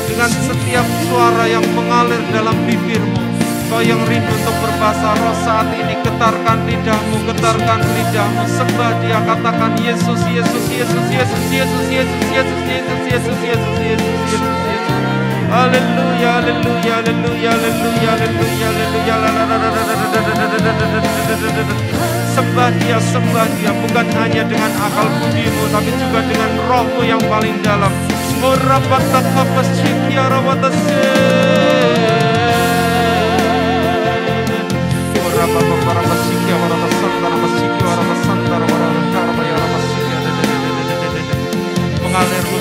dengan setiap suara yang mengalir dalam bibirmu. Kau yang rindu untuk berbahasa roh saat ini, getarkan lidahmu, sembah Dia, katakan Yesus, Yesus, Yesus, Yesus, Yesus, Yesus, Yesus, Yesus, Yesus, Yesus, Yesus, Yesus, Yesus. Haleluya, haleluya, haleluya, haleluya, haleluya, haleluya. Sembah Dia bukan hanya dengan akal budimu, tapi juga dengan rohmu yang paling dalam. Mengalir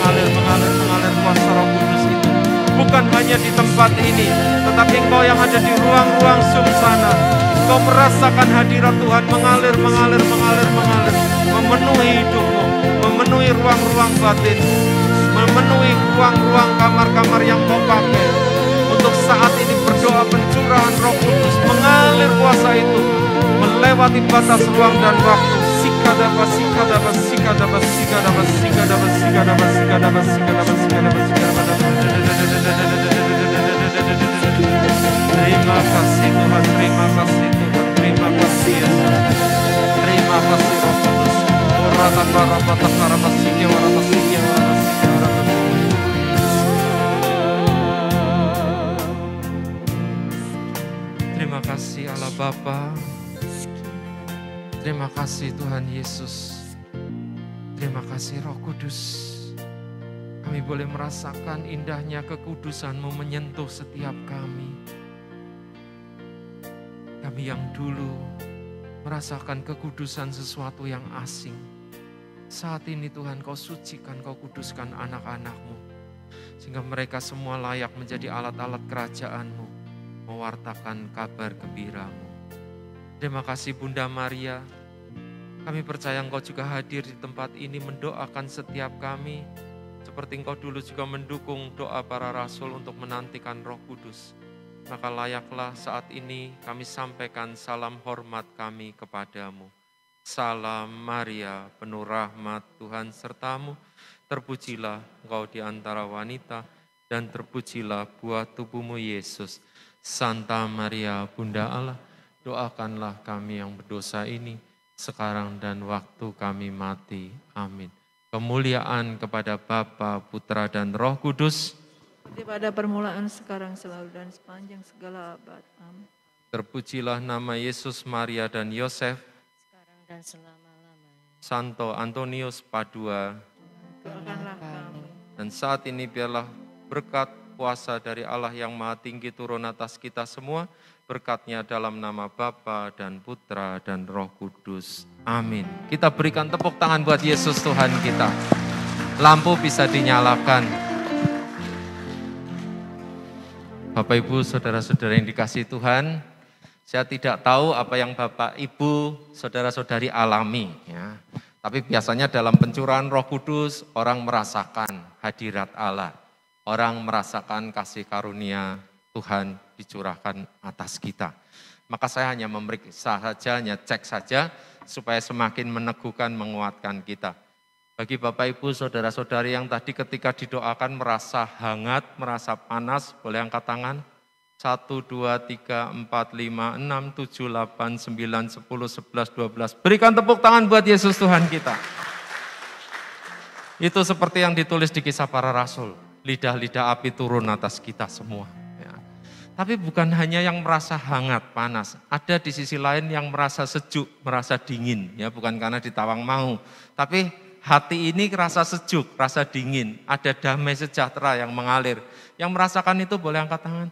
kuasa Roh Kudus itu. Bukan hanya di tempat ini, tetapi engkau yang ada di ruang-ruang sumsana. Kau merasakan hadirat Tuhan mengalir, memenuhi hidupmu, memenuhi ruang-ruang batin, memenuhi ruang-ruang kamar-kamar yang kau pakai. Untuk saat ini berdoa pencurahan Roh Kudus, mengalir kuasa itu, melewati batas ruang dan waktu. Terima kasih Tuhan, terima kasih Tuhan, terima kasih Yesus. Terima kasih Roh Kudus. Terima kasih Allah Bapa. Terima kasih Tuhan Yesus. Terima kasih Roh Kudus. Kami boleh merasakan indahnya kekudusan-Mu menyentuh setiap kami. Kami yang dulu merasakan kekudusan sesuatu yang asing. Saat ini Tuhan Kau sucikan, Kau kuduskan anak-anak-Mu. Sehingga mereka semua layak menjadi alat-alat kerajaan-Mu. Mewartakan kabar gembira-Mu. Terima kasih Bunda Maria. Kami percaya Engkau juga hadir di tempat ini mendoakan setiap kami. Seperti Engkau dulu juga mendukung doa para rasul untuk menantikan Roh Kudus. Maka layaklah saat ini kami sampaikan salam hormat kami kepadamu. Salam Maria, penuh rahmat Tuhan sertamu. Terpujilah Engkau di antara wanita dan terpujilah buah tubuhmu Yesus. Santa Maria, Bunda Allah, doakanlah kami yang berdosa ini sekarang dan waktu kami mati. Amin. Kemuliaan kepada Bapa, Putra, dan Roh Kudus. Seperti pada permulaan, sekarang, selalu, dan sepanjang segala abad. Amin. Terpujilah nama Yesus, Maria, dan Yosef. Sekarang dan selama-lamanya. Santo Antonius Padua. Doakanlah kami. Dan saat ini biarlah berkat kuasa dari Allah yang Maha Tinggi turun atas kita semua, berkat-Nya dalam nama Bapa dan Putra dan Roh Kudus. Amin. Kita berikan tepuk tangan buat Yesus Tuhan kita. Lampu bisa dinyalakan. Bapak Ibu, saudara-saudara yang dikasihi Tuhan, saya tidak tahu apa yang Bapak Ibu, saudara-saudari alami, ya. Tapi biasanya dalam pencurahan Roh Kudus, orang merasakan hadirat Allah. Orang merasakan kasih karunia Tuhan dicurahkan atas kita. Maka saya hanya memeriksa saja, hanya cek saja, supaya semakin meneguhkan, menguatkan kita. Bagi Bapak Ibu, saudara-saudari yang tadi ketika didoakan merasa hangat, merasa panas, boleh angkat tangan. 1, 2, 3, 4, 5, 6, 7, 8, 9, 10, 11, 12. Berikan tepuk tangan buat Yesus Tuhan kita. Itu seperti yang ditulis di Kisah Para Rasul. Lidah-lidah api turun atas kita semua. Ya. Tapi bukan hanya yang merasa hangat, panas. Ada di sisi lain yang merasa sejuk, merasa dingin. Ya, bukan karena ditawang mau. Tapi hati ini rasa sejuk, rasa dingin. Ada damai sejahtera yang mengalir. Yang merasakan itu boleh angkat tangan.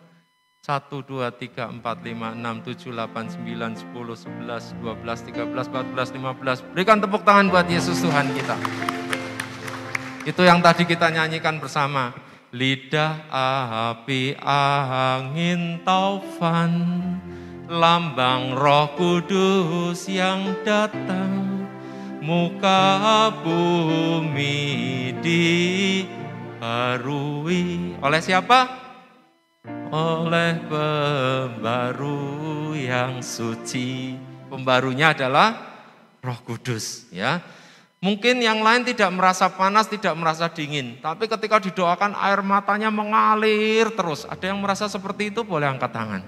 1, 2, 3, 4, 5, 6, 7, 8, 9, 10, 11, 12, 13, 14, 15. Berikan tepuk tangan buat Yesus Tuhan kita. Itu yang tadi kita nyanyikan bersama. Lidah api angin taufan, lambang Roh Kudus yang datang, muka bumi dibarui. Oleh siapa? Oleh pembaru yang suci. Pembarunya adalah Roh Kudus, ya. Mungkin yang lain tidak merasa panas, tidak merasa dingin, tapi ketika didoakan air matanya mengalir terus. Ada yang merasa seperti itu, boleh angkat tangan.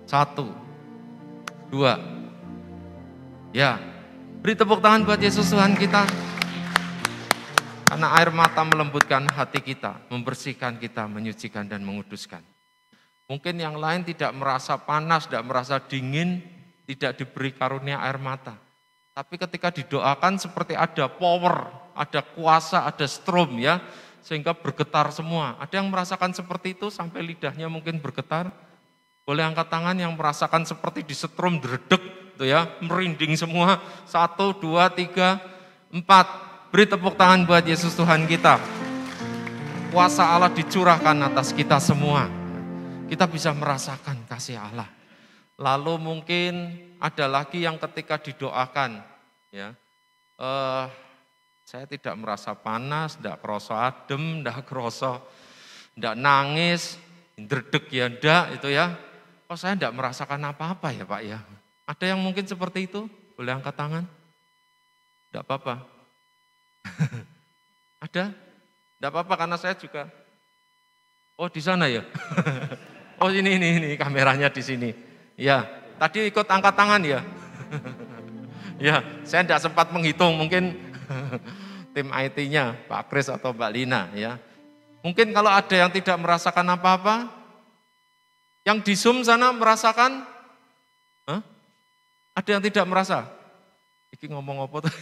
1, 2. Ya, beri tepuk tangan buat Yesus Tuhan kita. Karena air mata melembutkan hati kita, membersihkan kita, menyucikan dan menguduskan. Mungkin yang lain tidak merasa panas, tidak merasa dingin, tidak diberi karunia air mata. Tapi ketika didoakan seperti ada power, ada kuasa, ada strom, ya, sehingga bergetar semua. Ada yang merasakan seperti itu sampai lidahnya mungkin bergetar? Boleh angkat tangan yang merasakan seperti disetrum dredeg, itu ya, merinding semua. 1, 2, 3, 4. Beri tepuk tangan buat Yesus Tuhan kita. Kuasa Allah dicurahkan atas kita semua. Kita bisa merasakan kasih Allah. Lalu mungkin ada lagi yang ketika didoakan, ya, saya tidak merasa panas, tidak kerasa adem, tidak kerasa, tidak nangis, dredeg ya enggak, itu ya. Oh, saya tidak merasakan apa-apa ya Pak ya. Ada yang mungkin seperti itu? Boleh angkat tangan? Tidak apa-apa. Ada? Tidak apa-apa karena saya juga. Oh di sana ya? Oh ini kameranya di sini. Ya, tadi ikut angkat tangan ya. Ya, saya tidak sempat menghitung, mungkin tim IT-nya Pak Kris atau Mbak Lina ya. Mungkin kalau ada yang tidak merasakan apa-apa, yang di Zoom sana merasakan? Hah? Ada yang tidak merasa? Iki ngomong apa tuh?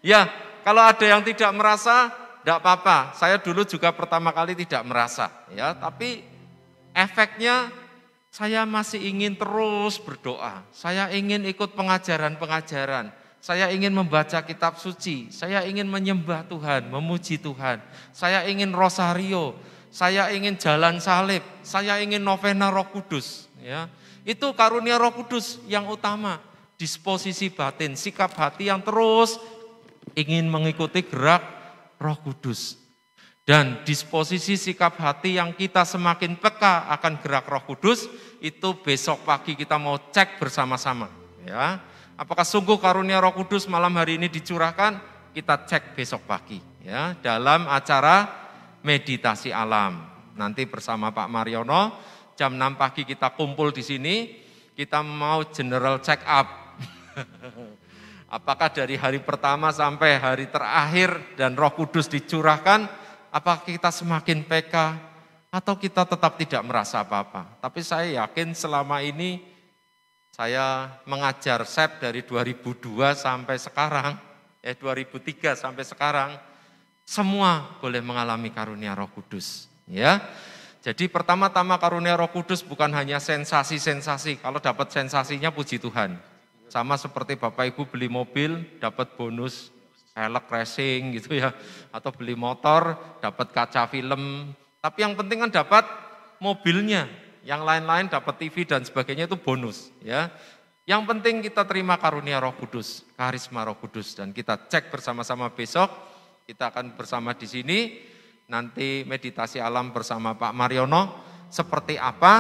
Ya, kalau ada yang tidak merasa, tidak apa-apa. Saya dulu juga pertama kali tidak merasa, ya. Tapi efeknya saya masih ingin terus berdoa. Saya ingin ikut pengajaran-pengajaran. Saya ingin membaca kitab suci. Saya ingin menyembah Tuhan, memuji Tuhan. Saya ingin rosario. Saya ingin jalan salib. Saya ingin novena Roh Kudus. Ya, itu karunia Roh Kudus yang utama. Disposisi batin, sikap hati yang terus ingin mengikuti gerak Roh Kudus. Dan disposisi sikap hati yang kita semakin peka akan gerak Roh Kudus, itu besok pagi kita mau cek bersama-sama. Ya, apakah sungguh karunia Roh Kudus malam hari ini dicurahkan? Kita cek besok pagi. Ya, dalam acara meditasi alam. Nanti bersama Pak Mariono, jam 6 pagi kita kumpul di sini, kita mau general check up. Apakah dari hari pertama sampai hari terakhir dan Roh Kudus dicurahkan, apakah kita semakin peka atau kita tetap tidak merasa apa-apa. Tapi saya yakin selama ini saya mengajar SEP dari 2002 sampai sekarang, 2003 sampai sekarang, Semua boleh mengalami karunia Roh Kudus, ya. Jadi pertama-tama karunia Roh Kudus bukan hanya sensasi-sensasi. Kalau dapat sensasinya puji Tuhan. Sama seperti Bapak Ibu beli mobil dapat bonus velg racing gitu ya, atau beli motor dapat kaca film. Tapi yang penting kan dapat mobilnya. Yang lain-lain dapat TV dan sebagainya itu bonus, ya. Yang penting kita terima karunia Roh Kudus, karisma Roh Kudus, dan kita cek bersama-sama besok. Kita akan bersama di sini, nanti meditasi alam bersama Pak Mariono, seperti apa?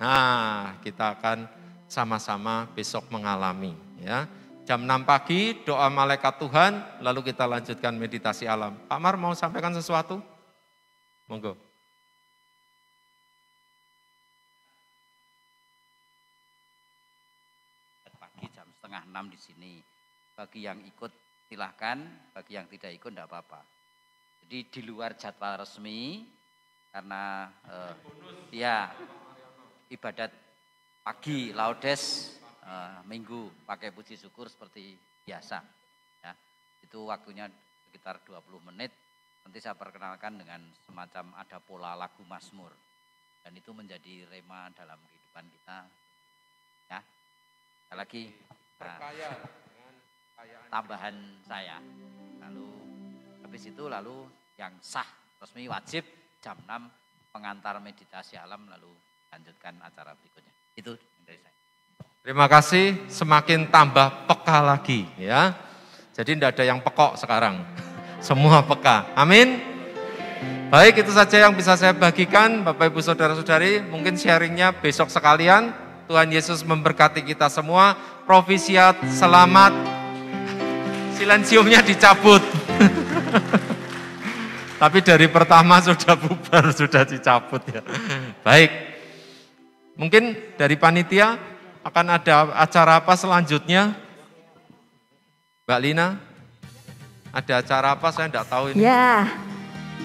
Nah, kita akan sama-sama besok mengalami, ya. Jam 6 pagi, doa malaikat Tuhan, lalu kita lanjutkan meditasi alam. Pak Mar mau sampaikan sesuatu? Monggo. Pagi jam 5:30 di sini. Bagi yang ikut silahkan, bagi yang tidak ikut tidak apa-apa. Jadi di luar jadwal resmi, karena ya ibadat pagi laudes, minggu pakai puji syukur seperti biasa. Ya, itu waktunya sekitar 20 menit. Nanti saya perkenalkan dengan semacam ada pola lagu Mazmur. Dan itu menjadi rema dalam kehidupan kita. Ya, sekali lagi tambahan saya. Lalu habis itu lalu yang sah resmi wajib jam 6 pengantar meditasi alam, lalu lanjutkan acara berikutnya. Itu dari saya. Terima kasih, semakin tambah peka lagi, ya. Jadi tidak ada yang pekok sekarang. Semua peka. Amin. Baik, itu saja yang bisa saya bagikan Bapak Ibu Saudara-saudari. Mungkin sharingnya besok sekalian. Tuhan Yesus memberkati kita semua. Provisiat, selamat. Silensiumnya dicabut. Tapi dari pertama sudah bubar, sudah dicabut ya. Baik. Mungkin dari panitia akan ada acara apa selanjutnya? Mbak Lina, ada acara apa? Saya enggak tahu ini. Ya,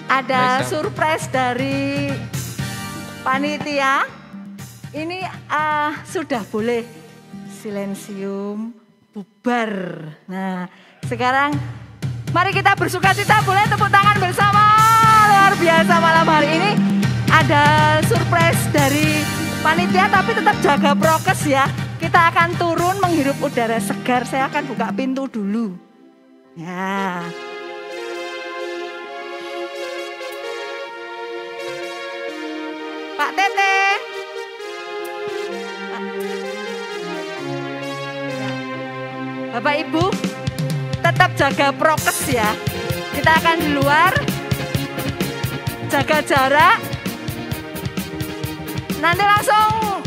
ada Baik, surprise dari panitia. Ini sudah boleh silensium bubar. Nah, sekarang mari kita bersukacita, boleh tepuk tangan bersama. Luar biasa malam hari ini ada surprise dari panitia, tapi tetap jaga prokes ya. Kita akan turun menghirup udara segar. Saya akan buka pintu dulu. Ya. Pak Tete. Bapak Ibu, tetap jaga prokes ya. Kita akan di luar, jaga jarak. Nanti langsung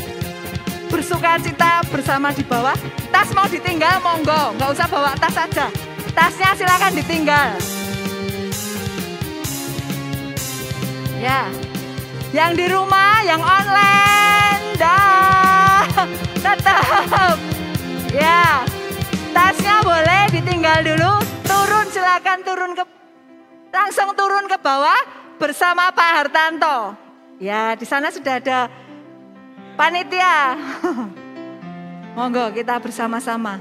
bersukacita bersama di bawah. Tas mau ditinggal monggo, nggak usah bawa tas saja. Tasnya silakan ditinggal. Ya, yang di rumah, yang online, dah tetap. Ya, tasnya boleh ditinggal dulu. Turun silakan langsung turun ke bawah bersama Pak Hartanto. Ya, di sana sudah ada panitia. Monggo kita bersama-sama.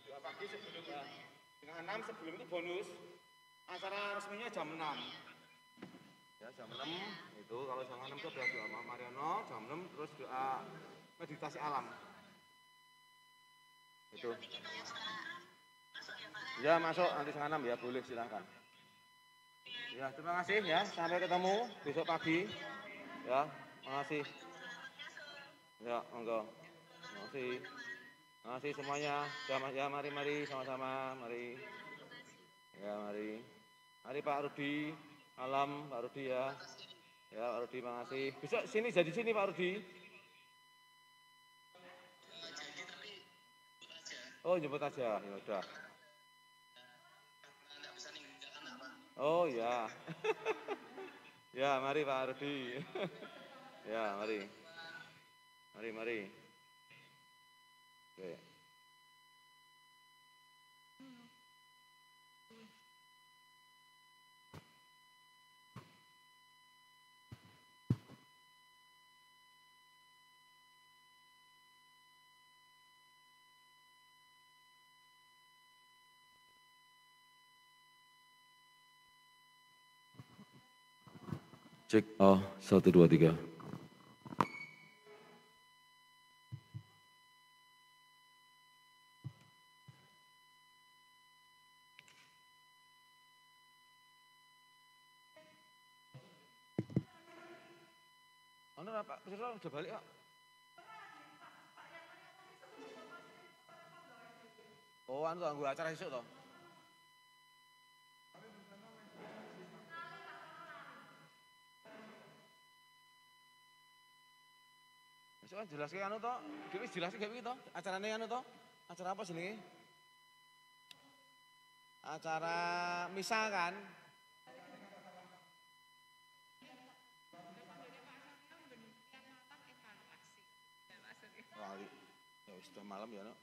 2 pagi sebelum ya. Setengah 6 sebelum itu bonus. Acara resminya jam 6. Ya, jam 6 itu kalau jam 6 itu ada doa Mama Mariano, jam 6 terus doa meditasi alam. Itu. Ya, masuk nanti setengah 6 ya, boleh silahkan. Ya, terima kasih ya, sampai ketemu besok pagi. Ya, makasih. Ya, monggo. Makasih. Makasih semuanya. Ya, mari sama-sama, mari. Ya, mari. Mari Pak Rudi. Malam Pak Rudi ya. Ya, Pak Rudi makasih. Besok sini jadi sini Pak Rudi. Oh, jemput aja. Ya udah. Oh ya. Ya, mari Pak Rudi. Ya, mari. Mari. Oke. Cek, 1, 2, 3. Ono Pak, udah balik kok. Oh, anu acara esuk toh. Besok kan jelas ke anu toh, dhewe jelas ke iki toh, acarane anu toh. Acara apa jenenge? Acara misa kan? Wah, ya sudah malam ya, no.